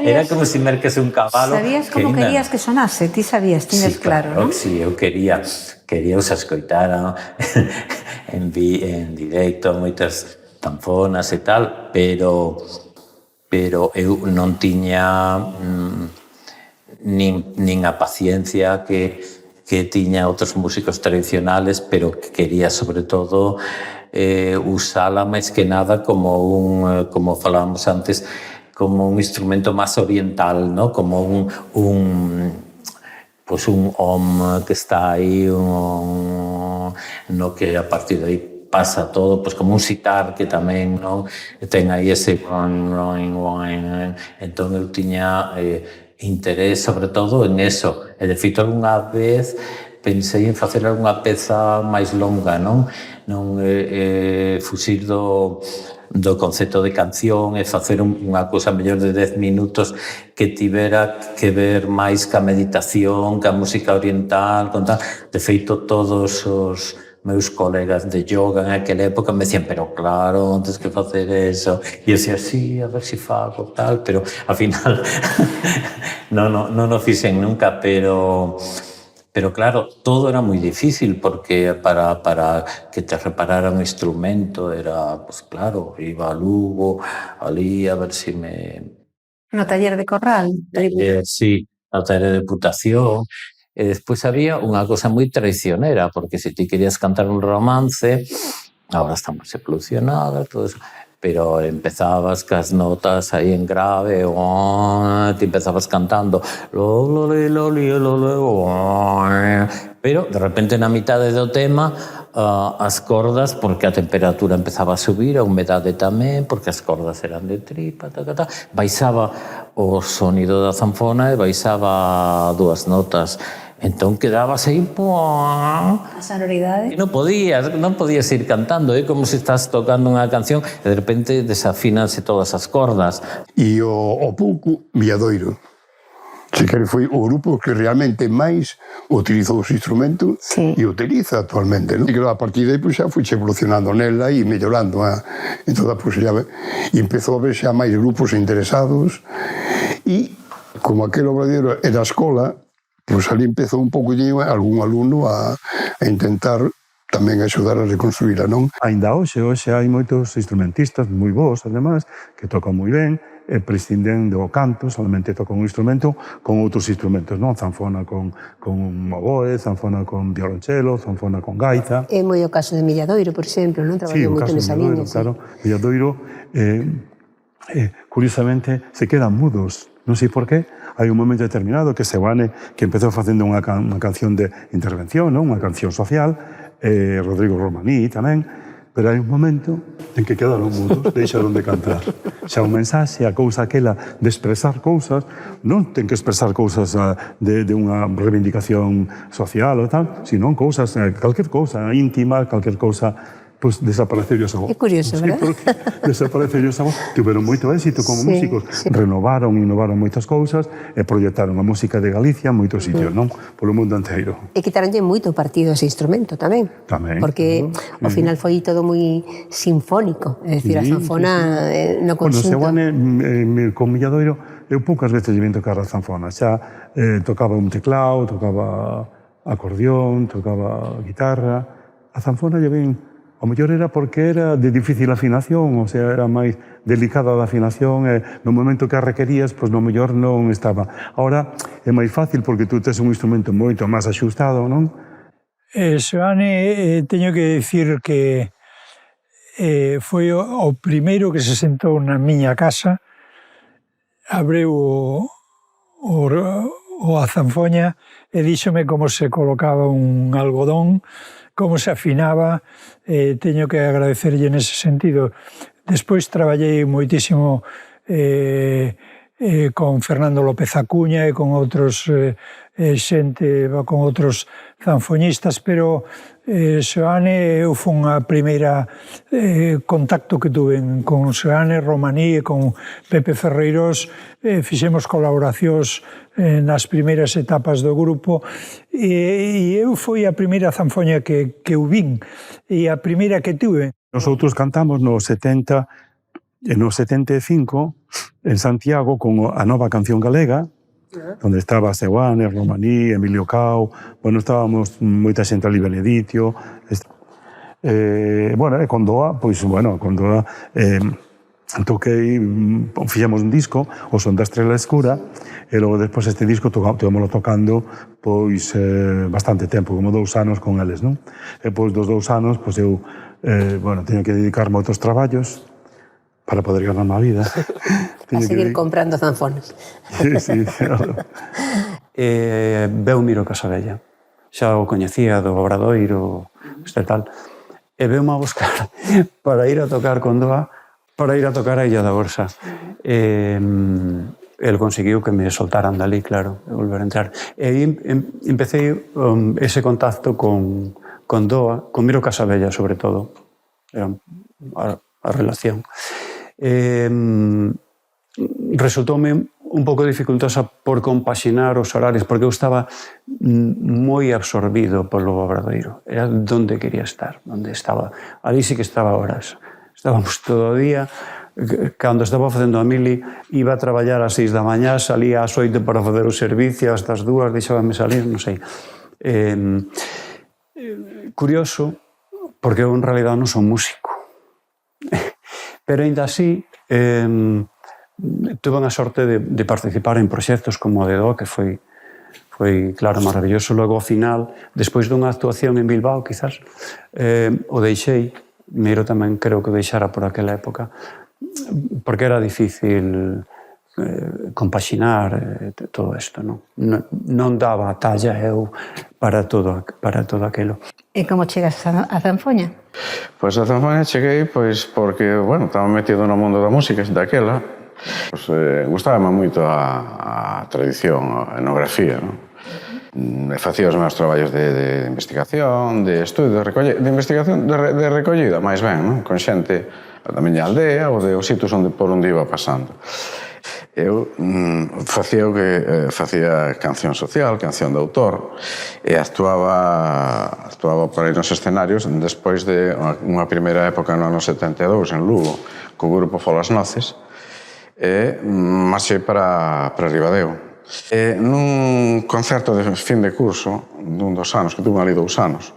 Era como si merquese un cabalo.
Sabías como querías que sonase? Ti sabías, tienes claro, non?
Sí, eu quería os escoitara en directo, moitas zanfonas e tal, pero eu non tiña nin a paciencia que tiña outros músicos tradicionales, pero que quería, sobre todo, usala máis que nada como falábamos antes, como un instrumento máis oriental, ¿no? Como pois un om que está aí, no que a partir de aí pasa todo, pois como un sitar que tamén, non? Ten aí ese... Entón eu tiña interés sobre todo en eso. E de feito, algunha vez pensei en facer algunha peza máis longa, non? Non fuxir do concepto de canción e facer unha cousa mellor de 10 minutos que tivera que ver máis ca meditación, ca música oriental, con tal. De feito, todos os meus colegas de yoga en aquela época me decían, pero claro, tens que facer eso. E eu decía, sí, a ver si fago, tal, pero ao final non o fixen nunca, pero claro, todo era moi difícil porque para que te repararan o instrumento era, pues claro, iba a Lugo, ali a ver si me...
No taller de Corral.
Sí, no taller de Deputación. E despois había unha cosa moi traicionera, porque se ti querías cantar un romance, agora está máis evolucionada, todo eso, pero empezabas cas notas aí en grave, te empezabas cantando, pero de repente na mitade do tema as cordas, porque a temperatura empezaba a subir, a humedade tamén, porque as cordas eran de tripa, baixaba o sonido da zanfona e baixaba dúas notas. Entón quedabas aí,
a sonoridade.
E non podías ir cantando, é como se estás tocando unha canción e de repente desafínanse todas as cordas.
E o pouco, Milladoiro. Se quere, foi o grupo que realmente máis utilizou os instrumentos e utiliza actualmente, non? E que a partir de aí pues, xa foi evolucionando nela e mellorando. Entón, pues, xa, e empezou a ver xa máis grupos interesados e como aquel obradoiro era a escola, pois ali empezou un pouco algún alumno a intentar tamén axudar a reconstruíla, non?
Ainda hoxe hai moitos instrumentistas moi bons, además, que tocan moi ben, e prescinden do canto, solamente tocan un instrumento con outros instrumentos, non? Zanfona con un oboe, zanfona con violonchelo, zanfona con gaita.
É moi o caso de Milladoiro, por exemplo, non? Traballou moito nesa liña.
Claro, Milladoiro, curiosamente, se quedan mudos. Non sei por qué, hai un momento determinado que Seoane, que empezou facendo unha canción de intervención, non? Unha canción social, Rodrigo Romaní tamén, pero hai un momento en que quedaron mudos, deixaron de cantar. Xa un mensaxe, a cousa aquela de expresar cousas, non ten que expresar cousas de unha reivindicación social ou tal, sino cousas, calquer cousa íntima, calquer cousa, pois desapareceu esa voz.
É curioso, verdad?
Desapareceu esa voz. Tiveron moito éxito como músicos. Renovaron e inovaron moitas cousas e proyectaron a música de Galicia en moitos sitios, non? Polo mundo inteiro.
E quitaronlle moito partido a ese instrumento tamén.
Tamén.
Porque ao final foi todo moi sinfónico. É dicir, a zanfona no conxunto.
Bueno, Seoane, con Milladoiro, eu poucas veces lle vin tocar a zanfona. Xa tocaba un teclado, tocaba acordeón, tocaba guitarra. A zanfona lle vin... O mellor era porque era de difícil afinación, o sea, era máis delicada a afinación e no momento que a requerías, pois no mellor non estaba. Ahora é máis fácil porque tú tes un instrumento moito máis axustado, non?
Seoane, teño que dicir que foi o primeiro que se sentou na miña casa, abreu a zanfoña e díxome como se colocaba un algodón, como se afinaba, teño que agradecerlle nese sentido. Despois traballei moitísimo con Fernando López Acuña e con outros con outros zanfoñistas, pero Seoane eu fun a primeira contacto que tuve con Seoane, Romaní e con Pepe Ferreiros, fixemos colaboracións nas primeiras etapas do grupo e eu foi a primeira zanfoña que eu vin e a primeira que tuve.
Nosotros cantamos no 70 e no 75 en Santiago con a nova canción galega, onde estaba Seoane, Romaní, Emilio Cao, bueno, estábamos moita xente ali, Beneditio, bueno, e con Doa, pois, bueno, con Doa toquei, fixemos un disco, O son da estrela escura, e logo despois este disco tivemos tocando pois bastante tempo, como 2 anos con eles, non? E pois dos 2 anos, pois eu, bueno, teño que dedicarme a outros traballos para poder ganar má vida.
A seguir comprando zanfones.
Sí, claro.
veu Miro Casabella. Xa o coñecía do Obradoiro, este tal, e veu-me a buscar para ir a tocar con Doa, para ir a tocar a Illa da Orsa. El conseguiu que me soltaran dali, claro, e volver a entrar. E aí empecé ese contacto con Doa, con Miro Casabella, sobre todo. Era a relación. Resultoume un pouco dificultosa por compaxinar os horarios, porque eu estaba moi absorbido polo Obradoiro. Era onde quería estar, onde estaba. Ali sí que estaba horas. Estábamos todo o día. Cando estaba facendo a mili, iba a traballar ás 6 da mañá, salía ás 8 para fazer o servicio, hasta as 2, deixábame salir, non sei. Curioso, porque eu en realidad non son músico. Pero ainda así, tuve a sorte de participar en proxectos como o de Do, que foi, claro, maravilloso. Logo, ao final, despois dunha actuación en Bilbao, quizás, o deixei. Miro tamén creo que o deixara por aquela época, porque era difícil compaxinar todo isto, non daba a talla eu para todo aquilo.
E como chegas a Zanfoña?
Pois a Zanfoña cheguei porque, bueno, estaba metido no mundo da música daquela. Gustábame moito a tradición, a etnografía, facía os meus traballos de investigación, de estudio, de investigación, de recollida, máis ben, con xente da miña aldea ou de os sitios por onde iba pasando. Eu facía canción social, canción de autor, e actuaba por aí nos escenarios despois de unha primeira época no ano 72 en Lugo, co grupo Folas Noces, e marchei para Ribadeo. Nun concerto de fin de curso, dun dos anos, que tuve ali 2 anos,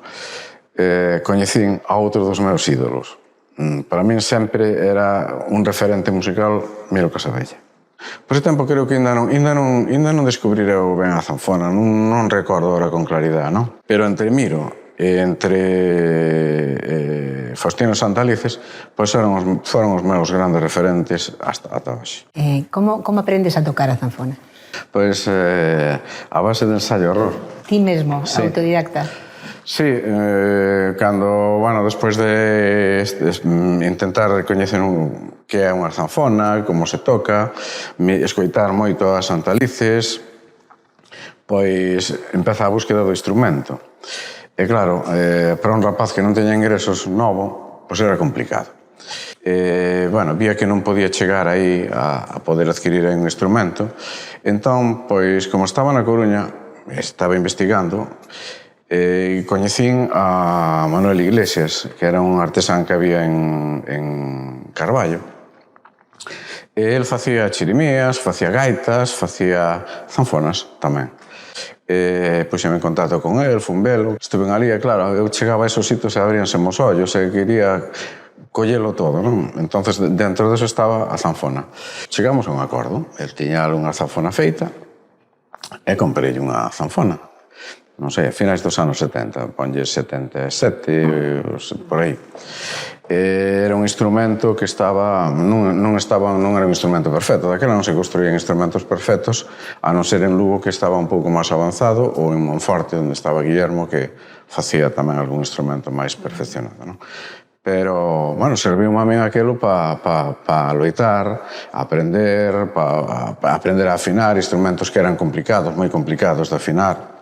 coñecín a outro dos meus ídolos. Para min sempre era un referente musical Miro Casabella. Por ese tempo creo que ainda non descubrira ben a zanfona, non recordo ahora con claridade, non? Pero entre Miro e entre Faustino Santalices, pois foron os meus grandes referentes ata hoxe.
Como aprendes a tocar a zanfona?
Pois a base de ensaio-error.
Ti mesmo, autodidacta?
Sí, cando, despois de intentar recoñecer que é unha zanfona, como se toca, escoitar moito as Santalices, pois empeza a búsqueda do instrumento. E claro, para un rapaz que non teña ingresos novo, pois era complicado. Vía que non podía chegar aí a poder adquirir un instrumento, entón, pois, como estaba na Coruña, estaba investigando, e coñecín a Manuel Iglesias, que era un artesán que había en Carballo. E el facía chirimías, facía gaitas, facía zanfonas tamén. Puxeme en contacto con el, fun velo, estuve ali e claro, eu chegaba a esos sitios e abríanse os ollos e quería collelo todo, non? Entonces, dentro deso estaba a zanfona. Chegamos a un acordo, el tiña unha zanfona feita e comprei unha zanfona. Non sei, a finais dos anos 70, ponlle 77, por aí. Era un instrumento que non era un instrumento perfecto. Daquela non se construían instrumentos perfectos, a non ser en Lugo, que estaba un pouco máis avanzado, ou en Monforte, onde estaba Guillermo, que facía tamén algún instrumento máis perfeccionado, non? Pero, serviu-me a mí aquilo para loitar, aprender a afinar instrumentos que eran complicados, moi complicados de afinar.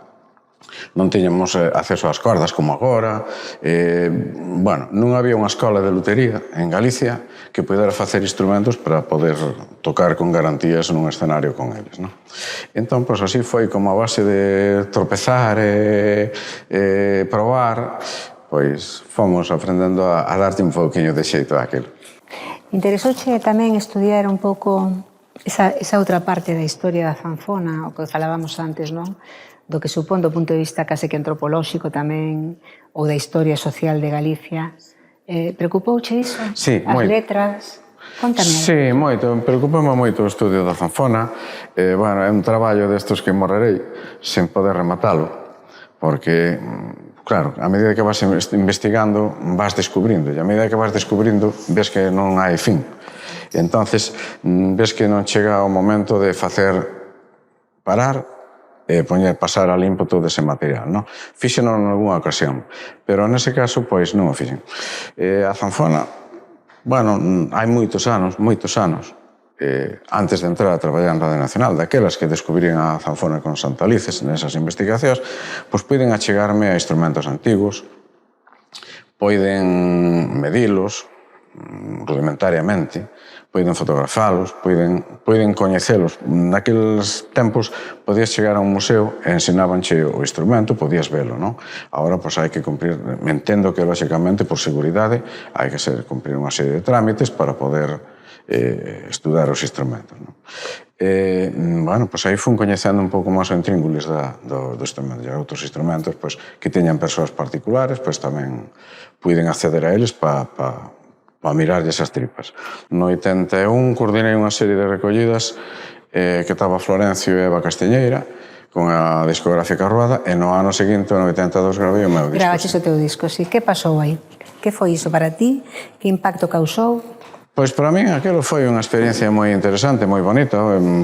Non tiñamos acceso ás cordas como agora. Non había unha escola de lutería en Galicia que pudera facer instrumentos para poder tocar con garantías nun escenario con eles. Entón, así foi como a base de tropezar e probar, pois fomos aprendendo a darte un pouquiño de xeito daquilo.
Interesouche tamén estudiar un pouco esa outra parte da historia da zanfona, o que falábamos antes, non? Do que supón do punto de vista case que antropolóxico tamén, ou da historia social de Galicia. Preocupouche iso?
Sí,
as letras? Contame.
Sí, moito. Preocupoume moito o estudio da zanfona. É un traballo destos que morrerei sen poder rematalo, porque, claro, a medida que vas investigando, vas descubrindo, e a medida que vas descubrindo, ves que non hai fin. E entonces, ves que non chega o momento de parar pasar a limpo todo ese material, non? Fíxeno en algunha ocasión, pero nese caso, pois, non o fixen. A zanfona, bueno, hai moitos anos, antes de entrar a traballar en Radio Nacional, daquelas que descubrirían a zanfona con Santalices nesas investigacións, pois poden achegarme a instrumentos antigos, poden medilos rudimentariamente, poden fotografalos, poden coñecelos. Naqueles tempos podías chegar a un museo e ensinábanche o instrumento, podías velo, non? Agora, pois, hai que cumprir, entendo que, lóxicamente, por seguridade, hai que cumprir unha serie de trámites para poder estudar os instrumentos. Bueno, pois aí fun coñecendo un pouco máis o intríngulis do instrumento. E outros instrumentos que teñan persoas particulares, pois tamén puiden acceder a eles para mirarlle esas tripas. No 81 coordinei unha serie de recollidas que estaba Florencio e Eva Castiñeira con a discográfica Ruada, e no ano seguinte, no 82, gravei o meu disco.
Gravaches o teu disco, sí. Que pasou aí? Que foi iso para ti? Que impacto causou?
Pois para min aquilo foi unha experiencia moi interesante, moi bonita.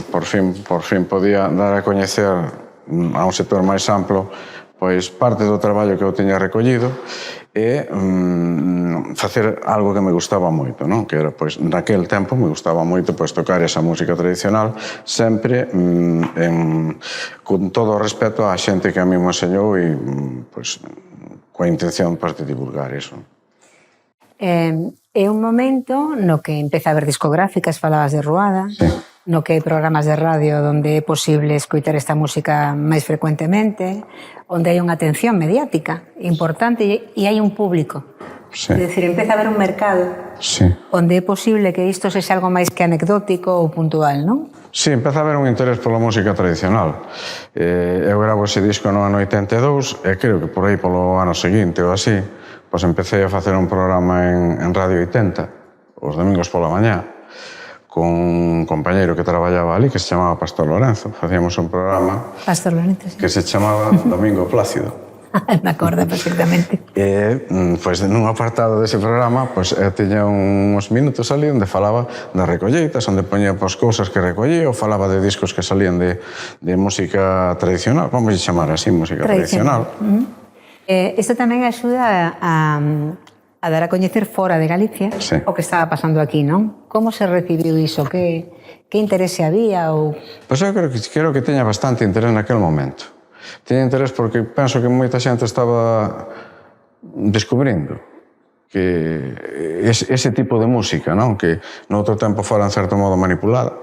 Por fin podía dar a coñecer a un sector máis amplo pois parte do traballo que eu tiña recollido e facer algo que me gustaba moito, non? Que era, pois, naquel tempo me gustaba moito pois tocar esa música tradicional sempre con todo o respeto á xente que a mí me enseñou e pois coa intención de divulgar iso.
É un momento no que empeza a haber discográficas, falabas de Ruada,
sí,
no que hai programas de radio onde é posible escoitar esta música máis frecuentemente, onde hai unha atención mediática importante e hai un público.
Sí.
É dicir, empeza a haber un mercado
sí,
onde é posible que isto sexa algo máis que anecdótico ou puntual, non?
Sí, empeza a haber un interés pola música tradicional. Eu gravo ese disco no ano 82 e creo que por aí polo ano seguinte ou así, pois empecé a facer un programa en Radio 80, os domingos pola mañá, con un compañeiro que traballaba ali, que se chamaba Pastor Lorenzo. Facíamos un programa
Pastor Lorenzo, sí,
que se chamaba Domingo Plácido.
Me acordo perfectamente.
E, pois, nun apartado dese programa, pois, eu tiña uns minutos ali onde falaba das recolleitas, onde poñía pois, cousas que recollía, ou falaba de discos que salían de música tradicional, vamos a chamar así, música tradicional.
Isto tamén axuda a dar a coñecer fora de Galicia,
sí,
o que estaba pasando aquí, non? Como se recibiu iso? Que interese había?
Pois eu creo que teña bastante interés naquel momento. Teña interés porque penso que moita xente estaba descubrindo que ese tipo de música, non? Que no outro tempo fora en certo modo manipulada,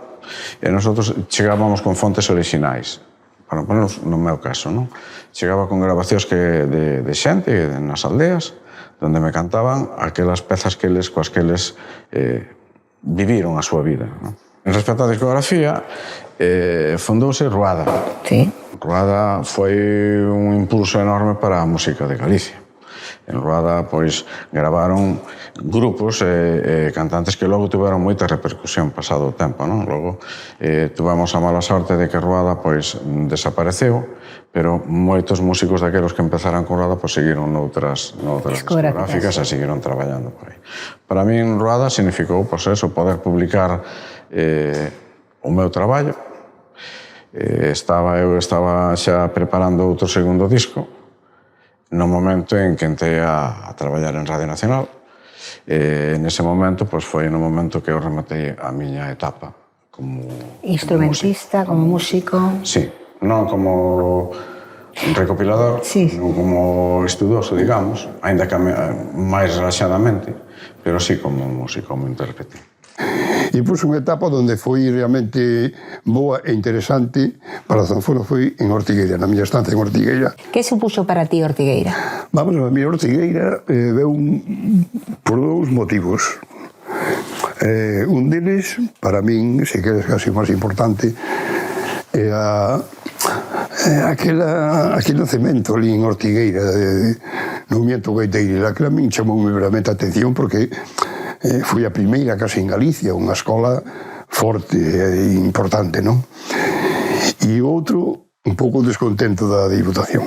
e nosotros chegábamos con fontes orixinais. Para ponernos no meu caso, non? Chegaba con grabacións de xente nas aldeas, onde me cantaban aquelas pezas coas que eles viviron a súa vida, non? En respecto á discografía, fundouse Ruada.
Sí.
Ruada foi un impulso enorme para a música de Galicia. En Ruada, pois, gravaron grupos e cantantes que logo tiveron moita repercusión pasado o tempo, non? Logo, tuvemos a mala sorte de que Ruada, pois, desapareceu, pero moitos músicos daquelos que empezaran con Ruada, pois, seguiron noutras discográficas e seguiron traballando por aí. Para min, Ruada significou, pois, eso, poder publicar o meu traballo. Eu estaba xa preparando outro segundo disco, no momento en que entrei a traballar en Radio Nacional. Nese momento, pois, foi no momento que eu rematei a miña etapa como
instrumentista, como músico.
Sí, non como recopilador,
sí,
non como estudoso, digamos, aínda que máis relaxadamente, pero sí como músico, como intérprete.
E pois unha etapa onde foi realmente boa e interesante para a zanfona foi en Ortigueira, na miña estancia en Ortigueira.
Que supuxo para ti Ortigueira?
Vamos, a miña Ortigueira veu por dous motivos. Un deles, para min, se queres casi máis importante, é aquel nacemento ali en Ortigueira no movimento gaiteiro. Aquela min chamoume realmente a atención porque foi a primeira case en Galicia, unha escola forte e importante, non? E outro, un pouco descontento da Diputación.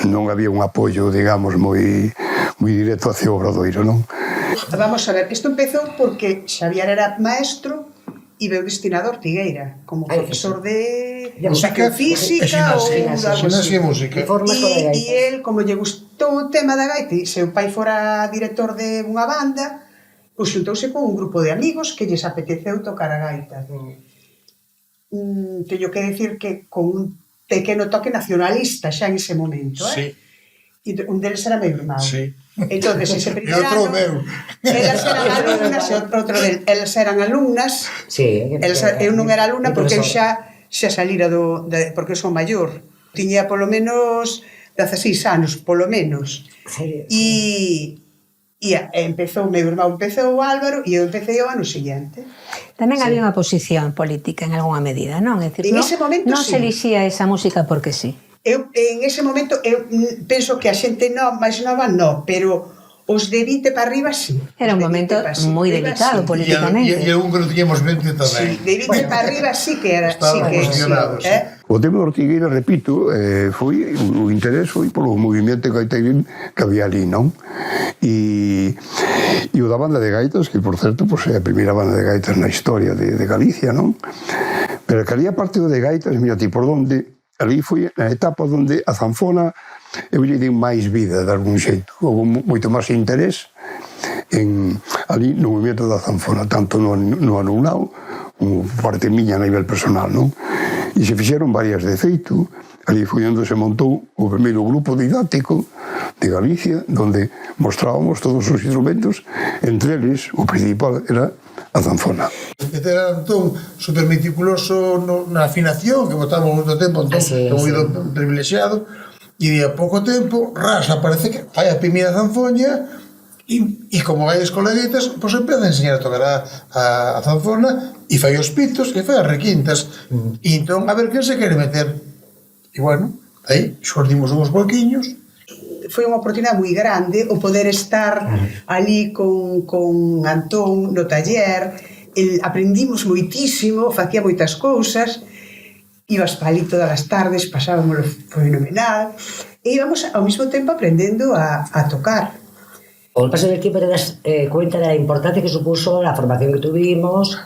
Non había un apoio, digamos, moi directo hacia o Obradoiro, non?
Vamos a ver, isto empezou porque Xavier era maestro e veu destinado a Ortigueira como profesor de educación física ou
ximnasia e música.
E el, como lle gustou o tema da gaita e seu pai fora director de unha banda, pois xuntouse con un grupo de amigos que lles apeteceu tocar a gaita. Teño que decir que con un pequeno toque nacionalista xa en ese momento, e un deles era meu irmão. Entón, ese primeiro ano, elas eran alumnas e outro del, elas eran alumnas, eu non era alumna porque eu xa salira porque eu son maior. Tiña polo menos 16 anos, polo menos. E empezou, meu irmão empezou, Álvaro, e eu empecé o ano seguinte.
Tamén había unha posición política en algunha medida, non? É dicir, non se elixía esa música porque sí.
En ese momento, eu penso que a xente máis nova non, pero os de 20 para arriba sí.
Era un momento moi delicado políticamente.
E algún que non tiñamos 20 tamén.
De 20 para arriba sí que era.
Estábamos posicionados.
O tema de Ortigueira, repito, o interés foi polo movimento gaiteiro que había ali, non? E o da banda de gaitas, que por certo é a primeira banda de gaitas na historia de Galicia, non? Pero que ali a parte de gaitas, mira ti por onde, ali foi a etapa onde a zanfona eu lle dei máis vida, de algún xeito. Houve moito máis interés ali no movimento da zanfona, tanto no alumnado como parte miña a nivel personal, non? E se fixeron varias de feito. Ali foi onde se montou o primeiro grupo didáctico de Galicia, donde mostrábamos todos os instrumentos, entre eles o principal era a zanfona.
Era Antón super meticuloso na afinación, que botaba moito tempo, Antón, un oído privilexiado, e a pouco tempo, aparece que fai a primeira zanfoña, e como vai as coleguitas, pois empeza a enseñar a tocar a zanfona, e fai os pitos, e fai as requintas, e entón a ver quen se quere meter. E bueno, aí xordimos uns boquiños.
Foi unha oportunidade moi grande o poder estar ali con Antón no taller. Aprendimos moitísimo, facía moitas cousas, ibas para ali todas as tardes, pasábamos fenomenal, e íbamos ao mesmo tempo aprendendo a tocar.
Con el paso del tiempo te das cuenta de la importancia que supuso la formación que tuvimos,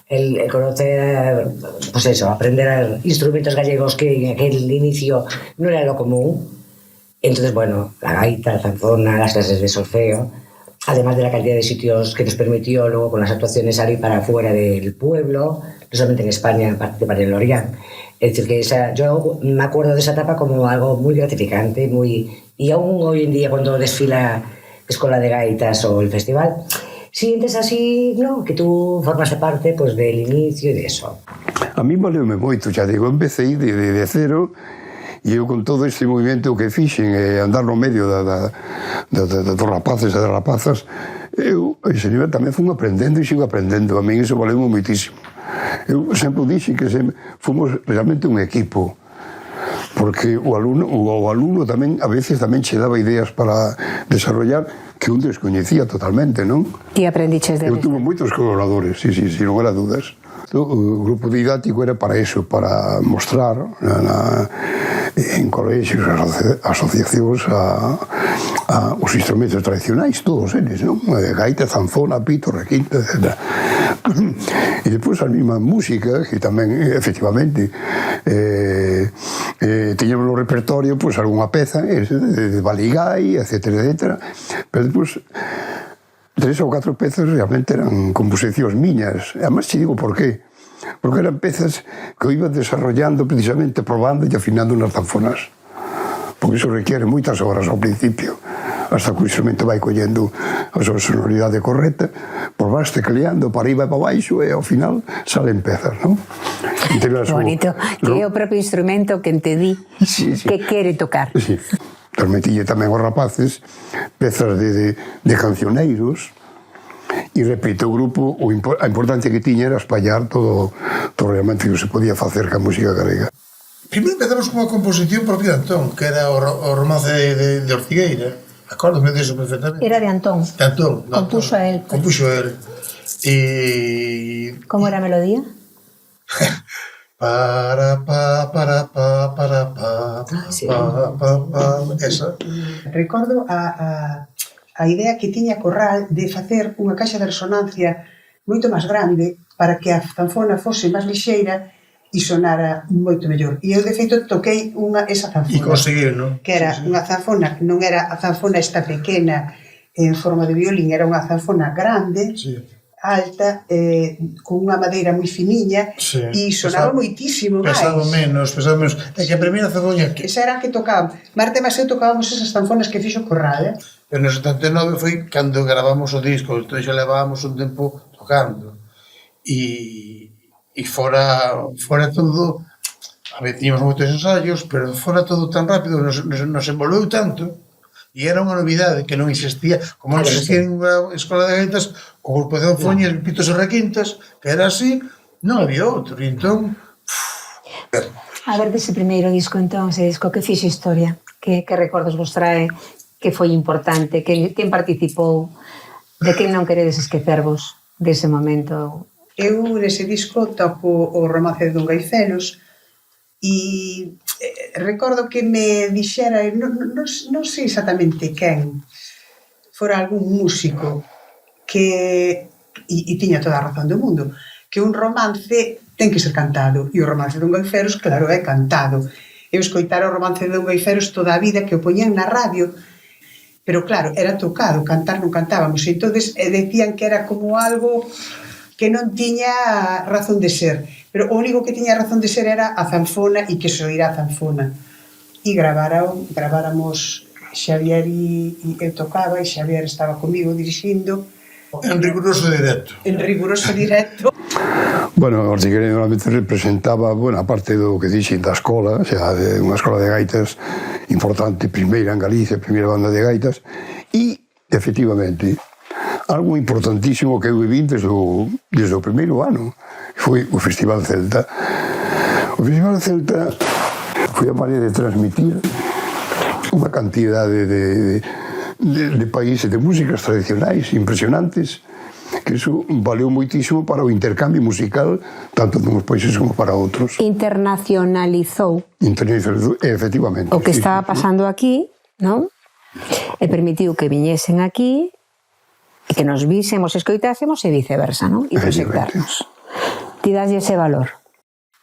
el conocer, pues eso, aprender instrumentos gallegos que en aquel inicio no era lo común. Entonces, bueno, la gaita, la zanfona, las clases de solfeo, además de la cantidad de sitios que nos permitió luego con las actuaciones salir para fuera del pueblo, no solamente en España, participar en Lorient. Es decir, que yo me acuerdo de esa etapa como algo muy gratificante, y aún hoy en día cuando desfila Escola de Gaitas o el festival, sientes así, ¿no?, que tú formaste parte pues, del inicio y de eso.
A mí valeume moito, xa digo, empecé de cero, e eu con todo este movimento que fixen, andar no medio dos rapaces e das rapazas, eu, ese nivel tamén fui aprendendo e sigo aprendendo. A mí iso valeume moitísimo. Eu sempre dixen que fomos realmente un equipo, porque o alumno tamén, a veces, tamén che daba ideas para desarrollar que un descoñecía totalmente, non?
E aprendiches deles.
Eu tuve moitos colaboradores, sí, non era dudas. O grupo didáctico era para eso, para mostrar en colegios, asociacións os instrumentos tradicionais, todos eles, non? Gaita, zanfona, pito, requinta, etc. E depois a mesma música, que tamén, efectivamente, tiñamos no repertorio pues, algunha peza de Baligay, etc. Pero depois 3 ou 4 pezas realmente eran composicións miñas. Además, te digo por qué. Porque eran pezas que eu iba desarrollando precisamente probando e afinando nas zanfonas. Porque iso requiere moitas horas ao principio, hasta que o instrumento vai collendo a súa sonoridade correcta, por vas tecleando para arriba e para baixo e ao final salen pezas, non?
Que bonito, que é o propio instrumento que te di que quere tocar.
Sí. Transmitille tamén aos rapaces pezas de cancioneiros, e repito, o grupo, a importancia que tiña era espallar todo realmente que se podía facer ca música galega.
Primeiro empezamos con unha composición propia de Antón, que era o romance de Ortigueira. Acórdome disso perfectamente.
Era de Antón.
De Antón.
Compuxo a él.
Compuxo a él. E...
Como era a melodía?
Para pa para pa para pa esa.
Recordo a idea que tiña Corral de facer unha caixa de resonancia moito máis grande para que a zanfona fose máis lixeira e sonara moito mellor. E eu, de feito, toquei esa zanfona.
E conseguir, non?
Que era unha zanfona, que non era a zanfona esta pequena en forma de violín, era unha zanfona grande, alta, con unha madeira moi finiña, e sonaba moitísimo máis.
Pesado menos. É que a primeira zanfona...
Esa era a que tocábamos. Marta e Maseu tocábamos esas zanfonas que fixo Corral,
Pero no 79 foi cando gravamos o disco, entón xa levábamos un tempo tocando. E fora todo, a ver, tiñamos moitos ensaios, pero fora todo tan rápido, nos envolveu tanto, e era unha novidade que non existía, como non existía en unha escola de gaitas, o grupo de zanfoñas, pitos e requintas, que era así, non había outro, e entón...
A ver, dese primeiro disco, entón, ese disco que fixe historia, que recordos vos trae, que foi importante, quen participou, de quen non queredes esquecervos dese momento?
Eu, nese disco, toco o Romance de Don Gaicelos e recordo que me dixera, non sei exactamente quen, fora algún músico que, e tiña toda a razón do mundo, que un romance ten que ser cantado, e o Romance de Don Gaicelos, claro, é cantado. Eu escoitara o Romance de Don Gaicelos toda a vida, que o poñían na radio, pero claro, era tocado, cantar non cantábamos, e entonces decían que era como algo que non tiña razón de ser, pero o único que tiña razón de ser era a zanfona e que se oíra a zanfona. E graváramos Xavier e eu tocaba, e Xavier estaba comigo dirixindo.
En riguroso directo.
En riguroso directo.
Bueno, Ortigueira normalmente representaba, bueno, a parte do que dixen da escola, xa, de unha escola de gaitas importante, primeira en Galicia, primeira banda de gaitas, e, efectivamente, algo importantísimo que eu viví desde o primeiro ano foi o Festival Celta. O Festival Celta foi a maneira de transmitir unha cantidade de países, de músicas tradicionais impresionantes, que iso valeu moitísimo para o intercambio musical tanto nos países como para outros.
Internacionalizou,
efectivamente.
o que estaba pasando aquí, non? E permitiu que viñesen aquí e que nos vísemos, escoitásemos e viceversa, non? E proxectarnos. Ti daslle ese valor?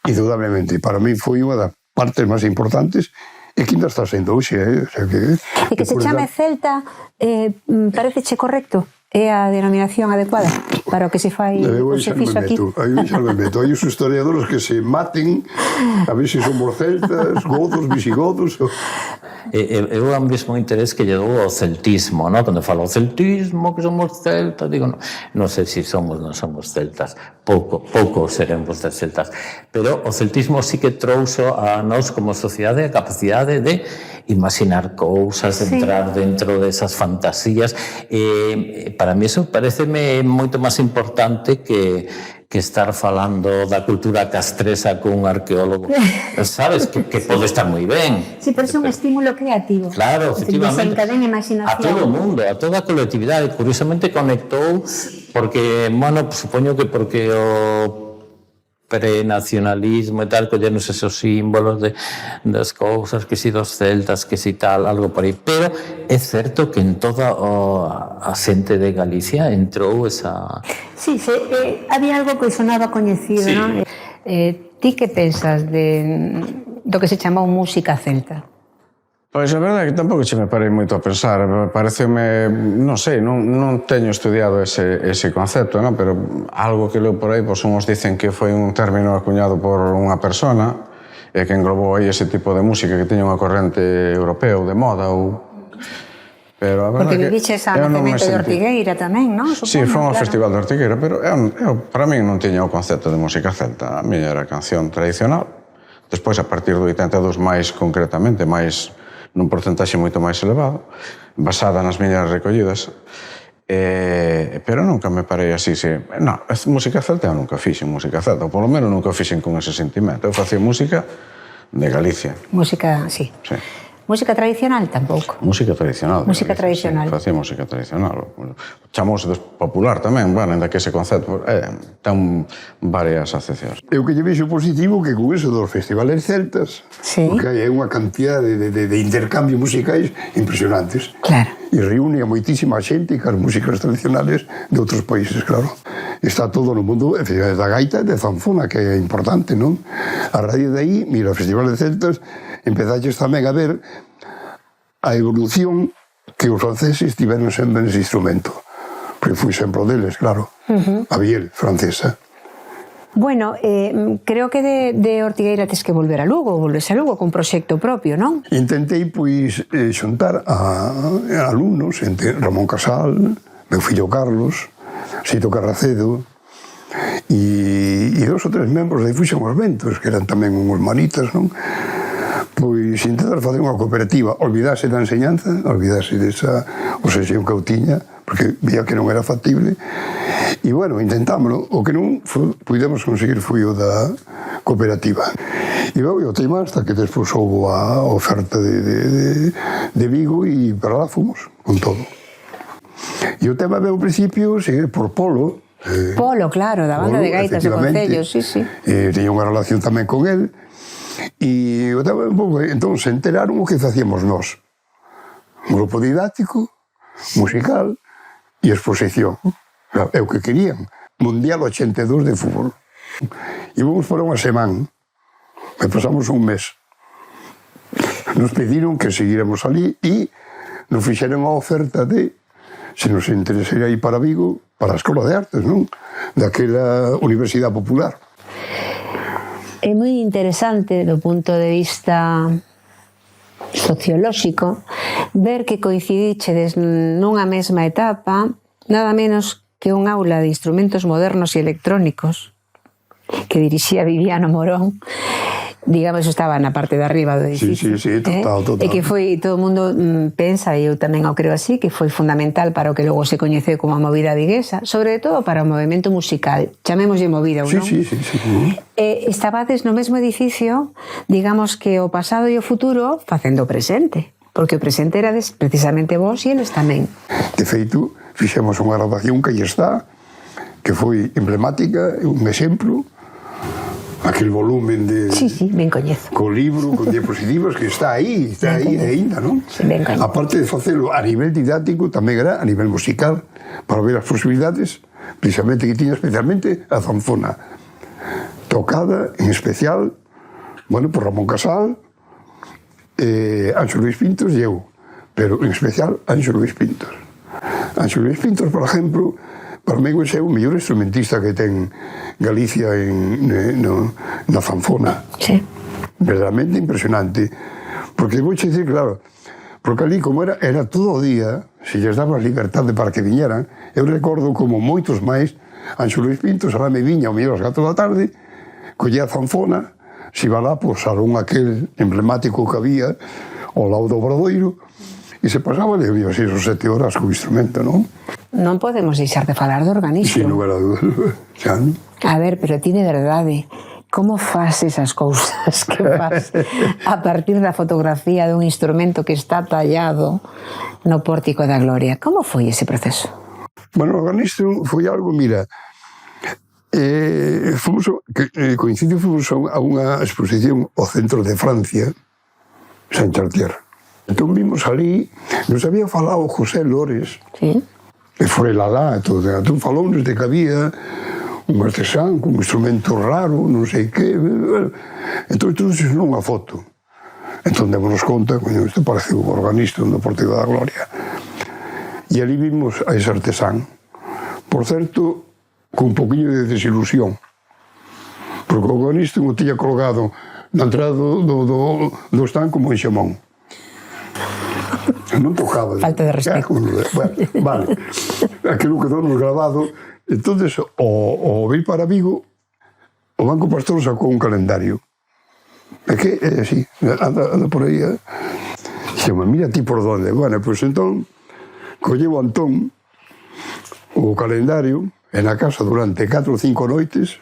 Indudablemente. Para mí foi unha das partes máis importantes e que ainda está sendo hoxe. O sea
e que se chame Celta, pareceche correcto? É a denominación adecuada para o que se fai, o se fixo aquí?
Hai os historiadores que se maten a ver se somos celtas, godos, visigodos...
Eu ao mesmo interés que lle dou ao celtismo, non? Cando falo celtismo, que somos celtas, digo, non sei se somos ou non somos celtas, pouco seremos de celtas, pero o celtismo sí que trouxo a nós como sociedade a capacidade de imaginar cousas, de entrar dentro desas fantasías. Para mí eso pareceme moito máis importante que estar falando da cultura castresa con un arqueólogo, sabes, que pode estar moi ben.
Sí, pero é un estímulo creativo.
Claro, efectivamente.
Desencadena imaginación.
A todo o mundo, a toda a colectividade. Curiosamente conectou, porque, bueno, supoño que porque o prenacionalismo e tal, collernos esos símbolos das cousas, que si dos celtas, que si tal, algo por aí. Pero é certo que en toda a xente de Galicia entrou esa...
Sí, había algo que sonaba coñecido, sí. Non? Ti que pensas do que se chamou música celta?
Pois a verdade é que tampouco che me parei moito a pensar. Pareceme, non sei, non teño estudiado ese concepto, non? Pero algo que leo por aí, pois uns dicen que foi un término acuñado por unha persona e que englobou aí ese tipo de música que teña unha corrente europeo de moda ou... Pero a verdade
porque viviches a nacemento de Ortigueira tamén, non?
Sí, foi un festival de Ortigueira, pero para min non tiña o concepto de música celta. A miña era canción tradicional. Despois, a partir do 82, máis concretamente, máis nun porcentaxe moito máis elevado, basada nas miñas recollidas, pero nunca me parei así. Non, música celta eu nunca fixen música celta, ou polo menos nunca fixen con ese sentimento. Eu facía música de Galicia.
Música, sí. Música tradicional tampouco?
Música tradicional.
Música tradicional.
Sí, facía música tradicional. Chamouse popular tamén, bueno, ainda que ese concepto ten varias acepcións.
Eu que lle vexo positivo que con eso dos festivales celtas, porque hai unha cantidad de intercambios musicais impresionantes.
Claro.
E reúne a moitísima xente que as músicas tradicionales de outros países, claro. Está todo no mundo, efectivamente, da gaita e de zanfona, que é importante, non? A raíz de aí, mira, o Festival de Celtas, empezaches tamén a ver a evolución que os franceses tiveron sempre nese instrumento. Porque fui sempre deles, claro. A Biel, francesa.
Bueno, creo que de Ortigueira tes que volver a Lugo, volves a Lugo con proxecto propio, non?
Intentei, pois, xuntar a alumnos, entre Ramón Casal, meu fillo Carlos, Sito Carracedo, e dos ou tres membros de Fuxen os Ventos, que eran tamén uns manitas, non? Pois intentar facer unha cooperativa, olvidarse da enseñanza, olvidarse desa obsesión que eu tiña, porque vía que non era factible, e, bueno, intentámoslo. O que non pudemos conseguir foi o da cooperativa. E eu tema hasta que despois houve a oferta de Vigo e para lá fomos, con todo. E o tema meu principio seguir por Polo.
Polo, claro, da banda de gaitas do Concello, sí, sí.
Tiña unha relación tamén con el, e o tema un pouco, entón se enteraron o que facíamos nós. Un grupo didáctico, musical e exposición. É o que querían. Mundial 82 de fútbol. E vamos para unha semana. E pasamos un mes. Nos pediron que seguíramos ali e nos fixeron a oferta de se nos interesaría ir para Vigo, para a Escola de Artes, non? Daquela Universidade Popular.
É moi interesante do punto de vista sociolóxico ver que coincidichedes nunha mesma etapa, nada menos que un aula de instrumentos modernos e electrónicos que dirixía Viviano Morón. Digamos, estaba na parte de arriba do edificio.
Sí, total.
E que foi, todo o mundo pensa, e eu tamén o creo así, que foi fundamental para o que logo se coñeceu como a movida viguesa, sobre todo para o movimento musical. Chamémoslle movida, ou non?
Sí.
Estabades no mesmo edificio, digamos que o pasado e o futuro facendo o presente, porque o presente erades precisamente vos e eles tamén.
De feito, fixemos unha grabación que aí está, que foi emblemática, un exemplo, aquel volumen de...
Sí, ben coñezo.
Co libro, con diapositivas, que está aí ainda, non?
Sí, ben coñezo.
Aparte de facelo a nivel didáctico, tamén era a nivel musical, para ver as posibilidades, precisamente que tiña especialmente a zanfona, tocada en especial, bueno, por Ramón Casal, Anxo Luis Pintos e eu, pero en especial Anxo Luis Pintos. Anxo Luis Pintos, por exemplo, para mí é o mellor instrumentista que ten Galicia na zanfona.
Sí.
Verdadeiramente impresionante. Porque vou dicir, claro, porque ali como era todo o día, se lles daba libertade para que viñeran, eu recordo como moitos máis, Anxo Luis Pintos, ahora me viña ao mellor ás 4 da tarde, collía a zanfona, se iba lá por salón aquel emblemático que había, ao lado do Obradoiro, e se pasaba de 6 ou 7 horas co instrumento, non?
Non podemos deixar de falar do organisto.
Sin lugar a dúdas, xa, non?
A ver, pero ti de verdade, como faz esas cousas que faz a partir da fotografía dun instrumento que está tallado no Pórtico da Gloria? Como foi ese proceso?
Bueno, o organisto foi algo, mira, fomos a unha exposición ao centro de Francia, Saint-Chartier. Entón vimos ali, nos había falado José Lores, e foi lá, entón falounos de que había un artesán con un instrumento raro, non sei que, entón trouxenos unha foto. Entón démonos conta, coño, isto parece un organista do Pórtico da Gloria. E ali vimos a ese artesán, por certo, con un poquinho de desilusión, porque o organista non tiña colgado na entrada do stand como en xamón. Non tocaba.
Falta de respeto.
Bueno, vale. Aquilo quedou nos grabado. Entonces, ao vir para Vigo, o Banco Pastor sacou un calendario. É que é así, anda por aí. Dixeme, mira ti por donde. Bueno, pois entón, colleu Antón o calendario, e na casa durante 4 ou 5 noites,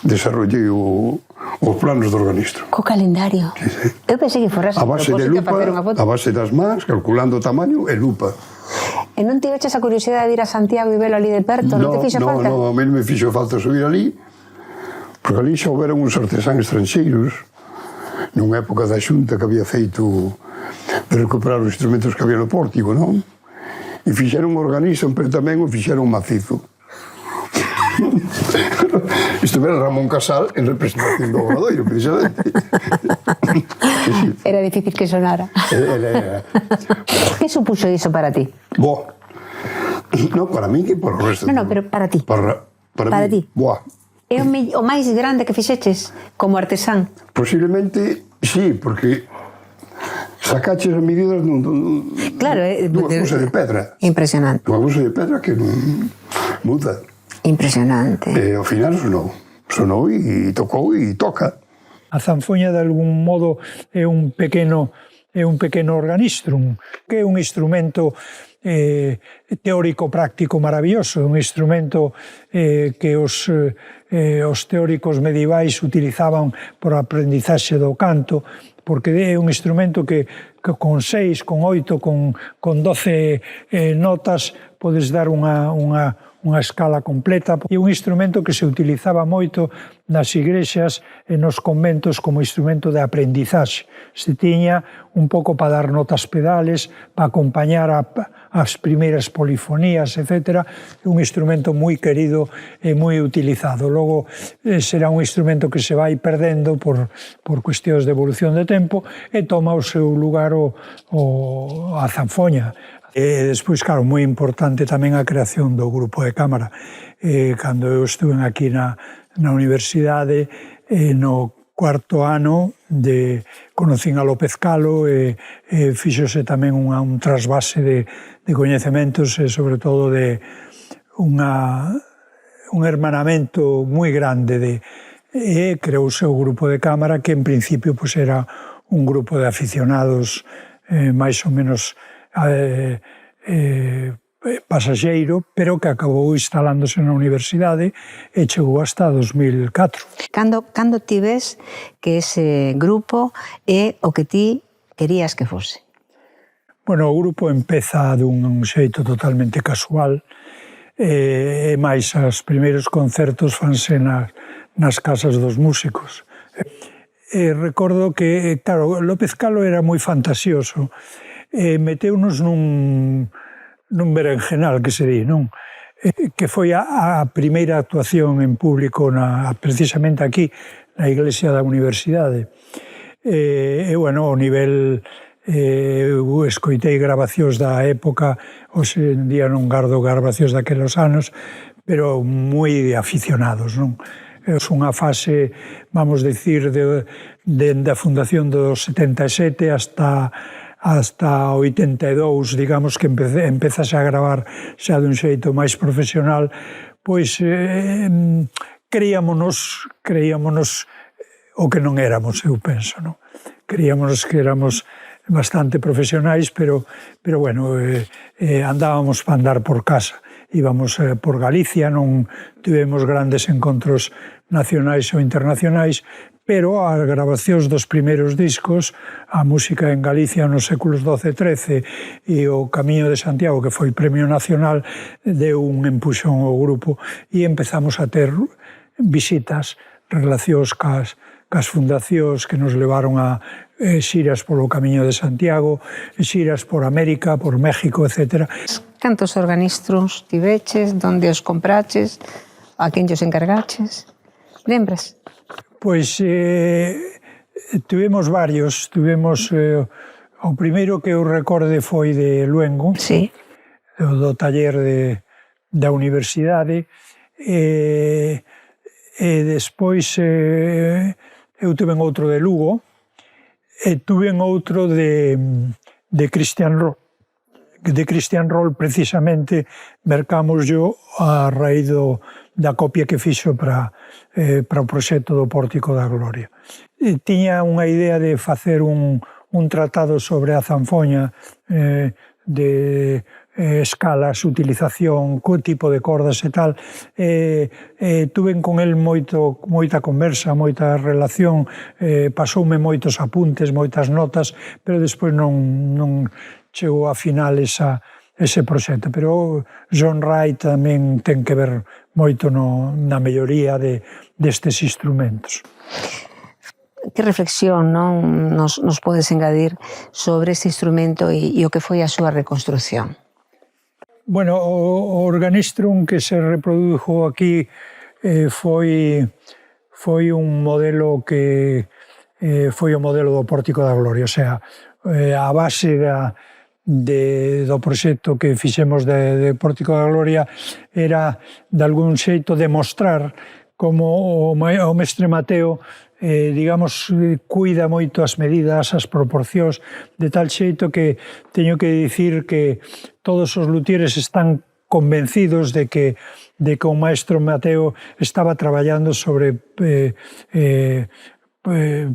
desarrollei o os planos do organistro.
Co calendario.
Sí, sí.
Eu pensei que forras
A base de lupa, a base das mans, calculando o tamaño e lupa.
E non tiveches a curiosidade de ir a Santiago e velo ali de perto? Non te fixo falta?
No, a mí non me fixo falta subir ali, porque ali xa houberon uns artesán estranxeiros, nunha época da Xunta que había feito de recuperar os instrumentos que había no pórtico, non? E fixeron un organizo, pero tamén o fixeron macizo. Estuvera Ramón Casal en representación do Obradoiro, precisamente.
Era difícil que sonara.
Era.
Que supuxo iso para ti?
Boa. No, para mí que para o resto.
No, pero para ti.
Para
ti.
Boa.
É o máis grande que fixeches como artesán?
Posiblemente, sí, porque sacaches as medidas
claro,
dunha cousa de pedra.
Impresionante.
Dunha cousa de pedra que non muda.
Impresionante.
E ao final sonou e tocou e toca.
A zanfoña de algún modo é un pequeno organistrum, que é un instrumento teórico práctico maravilloso, un instrumento que os teóricos medievais utilizaban por aprendizaxe do canto, porque é un instrumento que con 6, con 8, con 12 notas podes dar unha escala completa. É un instrumento que se utilizaba moito nas igrexas e nos conventos como instrumento de aprendizaxe. Se tiña un pouco para dar notas pedales, para acompañar as primeiras polifonías, etc. É un instrumento moi querido e moi utilizado. Logo, será un instrumento que se vai perdendo por cuestións de evolución de tempo e toma o seu lugar a zanfoña. E despois, claro, moi importante tamén a creación do grupo de cámara. Cando eu estuve aquí na universidade, no cuarto ano, conocín a López Calo e fíxose tamén un trasvase de coñecementos e, sobre todo, de un hermanamento moi grande e creouse o grupo de cámara que, en principio, era un grupo de aficionados máis ou menos pasaxeiro, pero que acabou instalándose na universidade e chegou hasta 2004.
Cando ti ves que ese grupo é o que ti querías que fose?
Bueno, o grupo empeza dun xeito totalmente casual, e máis os primeiros concertos fanse nas casas dos músicos. Recordo que, claro, López Calo era moi fantasioso, meteunos nun berenjenal, que se di, non? Que foi a primeira actuación en público precisamente aquí, na iglesia da universidade. E, bueno, o nivel... Eu escoitei grabacións da época, hoxe en día non gardo grabacións daqueles anos, pero moi aficionados, non? É unha fase, vamos dicir, da fundación do 77 hasta 82, digamos, que empezase a gravar xa dun xeito máis profesional, pois creíamonos o que non éramos, eu penso, non? Creíamonos que éramos bastante profesionais, pero bueno, andábamos para andar por casa. Íbamos por Galicia, non tivemos grandes encontros nacionais ou internacionais, pero as grabacións dos primeiros discos, a música en Galicia nos séculos XII e XIII e o Camiño de Santiago, que foi Premio Nacional, deu un empuxón ao grupo e empezamos a ter visitas, relacións cas fundacións que nos levaron a xiras polo Camiño de Santiago, xiras por América, por México, etc.
Cantos organistros tiveches, onde os compraches, a quen os encargaches? Lembras?
Pois tivemos varios. Tivemos o primeiro que eu recorde foi de Luengo,
sí,
do taller da universidade, e despois eu tuven outro de Lugo, e tuven outro de Christian Roll. De Christian Roll, precisamente, mercamos yo a raíz da copia que fixo para o proxecto do Pórtico da Gloria. Tiña unha idea de facer un tratado sobre a zanfoña, de escalas, utilización, co tipo de cordas e tal. Tuve con el moita conversa, moita relación, pasoume moitos apuntes, moitas notas, pero despois non chegou a final ese proxecto. Pero John Wright tamén ten que ver moito na melloría destes instrumentos.
Que reflexión nos podes engadir sobre este instrumento e o que foi a súa reconstrucción?
Bueno, o Organistrum que se reprodujo aquí foi un modelo que foi o modelo do Pórtico da Gloria, o sea, a base do proxecto que fixemos de Pórtico da Gloria era, de algún xeito, demostrar como o mestre Mateo digamos, cuida moito as medidas, as proporcións, de tal xeito que teño que dicir que todos os luthieres están convencidos de que o maestro Mateo estaba traballando sobre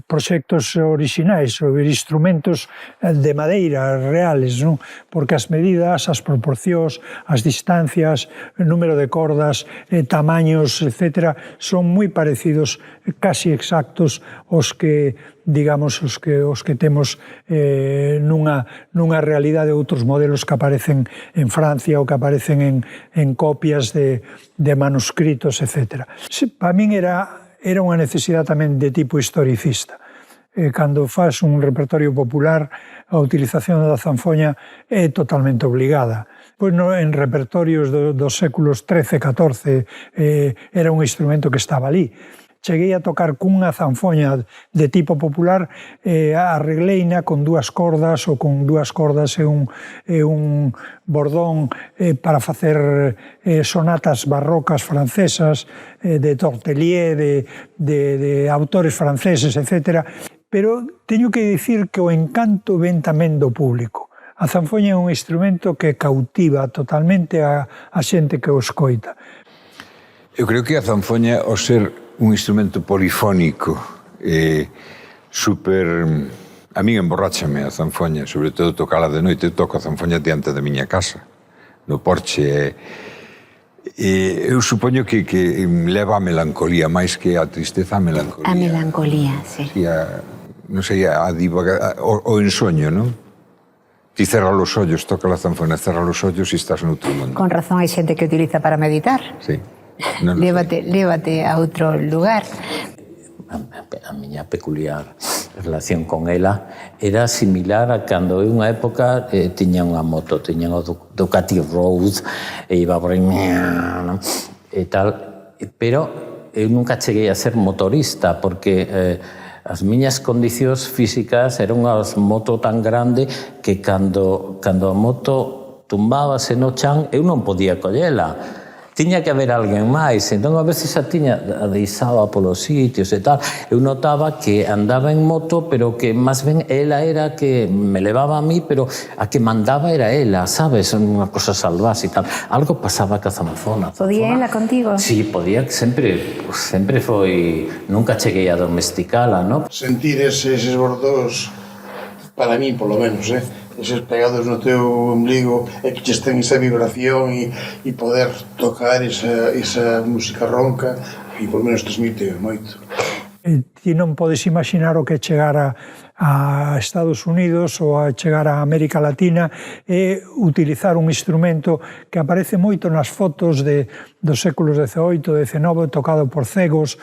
proxectos orixinais, sobre instrumentos de madeira reales, non? Porque as medidas, as proporcións, as distancias, o número de cordas, tamaños, etc., son moi parecidos, casi exactos, os que digamos, os que temos nunha realidade de outros modelos que aparecen en Francia ou que aparecen en copias de manuscritos, etc. Para min era unha necesidade tamén de tipo historicista. Cando faz un repertorio popular, a utilización da zanfoña é totalmente obligada. Pois en repertorios dos séculos XIII, XIV, era un instrumento que estaba ali. Cheguei a tocar cunha zanfoña de tipo popular, arregleina con dúas cordas ou con dúas cordas e un bordón para facer sonatas barrocas francesas, de Tortelier, de autores franceses, etc. Pero teño que dicir que o encanto ven tamén do público. A zanfoña é un instrumento que cautiva totalmente a xente que o escoita.
Eu creo que a zanfoña, ao ser un instrumento polifónico, super... A min emborráchame a zanfoña, sobre todo tocala de noite. Eu toco a zanfoña diante da miña casa, no porche. Eu supoño que leva a melancolía, máis que a tristeza, a melancolía.
A melancolía, sí.
Non sei, o ensoño, non? Ti cerra os ollos, toca a zanfoña, cerra os ollos e estás noutro mundo.
Con razón hai xente que utiliza para meditar.
Sí.
Lévate a outro lugar.
A miña peculiar relación con ela era similar a cando eu unha época tiña unha moto, tiña o Ducati Road e iba por aí e tal, pero eu nunca cheguei a ser motorista porque as miñas condicións físicas eran unha moto tan grande que cando a moto tumbábase no chan eu non podía collela. Tiña que haber alguén máis, entón a veces a tiña deixaba polos sitios e tal. Eu notaba que andaba en moto, pero que máis ben ela era que me levaba a mí, pero a que mandaba era ela, sabes? Unha cosa salvaxe e tal. Algo pasaba ca zanfona.
Podía ela contigo?
Sí, podía, sempre foi... Nunca cheguei a domesticala, non?
Sentir eses bordós, para mí, polo menos, eses pegados no teu ombligo e que ches ten esa vibración e poder tocar esa música ronca e por menos transmite moito.
Ti non podes imaginar o que chegar a Estados Unidos ou a chegar a América Latina e utilizar un instrumento que aparece moito nas fotos dos séculos XVIII, XIX, tocado por cegos,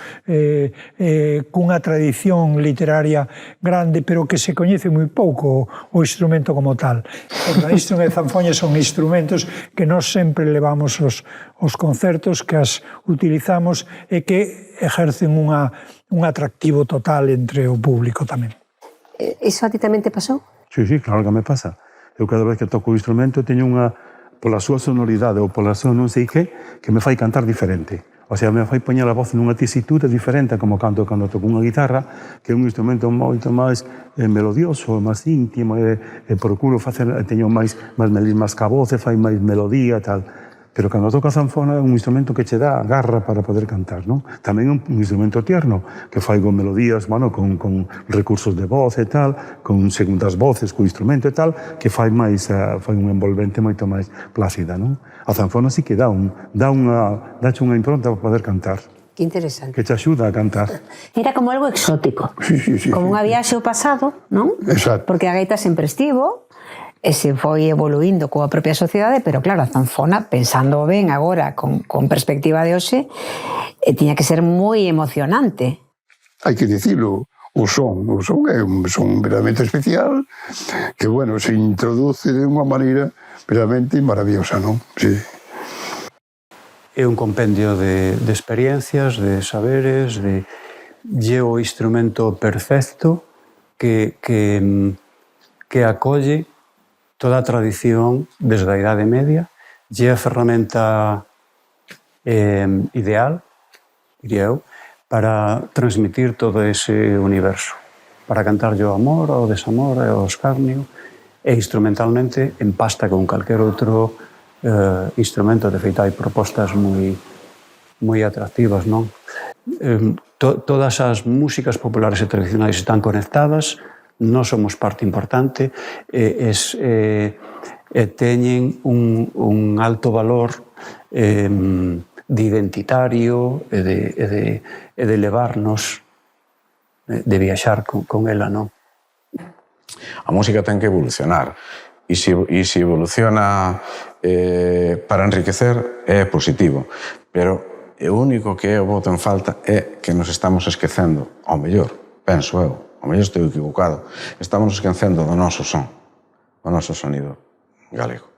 cunha tradición literaria grande, pero que se coñece moi pouco o instrumento como tal. Organistrum e zanfoña son instrumentos que nós sempre levamos os concertos, que as utilizamos e que ejercen un atractivo total entre o público tamén.
Iso a ti tamén te pasou?
Sí, claro que me pasa. Eu cada vez que toco o instrumento teño unha, pola súa sonoridade ou pola súa non sei que me fai cantar diferente. O sea, me fai poñer a voz nunha tesitura diferente como canto cando toco unha guitarra, que é un instrumento moito máis melodioso, máis íntimo, e procuro facer, teño máis melismas ca voz, e fai máis melodía e tal. Pero cando toca a zanfona é un instrumento que che dá garra para poder cantar, non? Tamén é un instrumento tierno, que fai con melodías, bueno, con recursos de voz e tal, con segundas voces, co instrumento e tal, que fai un envolvente moito máis plácida, non? A zanfona sí que dache unha impronta para poder cantar.
Que interesante.
Que te axuda a cantar.
Era como algo exótico.
Sí.
Como unha viaxe ao pasado, non?
Exacto.
Porque a gaita sempre estivo, e se foi evoluindo coa propia sociedade, pero claro, a zanfona, pensando ben agora, con perspectiva de hoxe, tiña que ser moi emocionante.
Hai que dicilo, o son é un son verdadeiramente especial, que, bueno, se introduce de unha maneira verdadeiramente maravillosa, non? Sí.
É un compendio de experiencias, de saberes, lle o instrumento perfecto que acolle toda a tradición desde a Idade Media, lle a ferramenta ideal, diría eu, para transmitir todo ese universo, para cantarlle o amor, o desamor, o escarnio, e instrumentalmente empasta con calquer outro instrumento. De feito, hai propostas moi atractivas, non? Todas as músicas populares e tradicionais están conectadas, nós somos parte importante, teñen un alto valor de identitario e de levarnos, de viaxar con ela, non?
A música ten que evolucionar, e se evoluciona para enriquecer é positivo, pero o único que eu boto en falta é que nos estamos esquecendo, ao mellor, penso eu, ao mellor estou equivocado, estamos esquecendo do noso son, do noso sonido galego.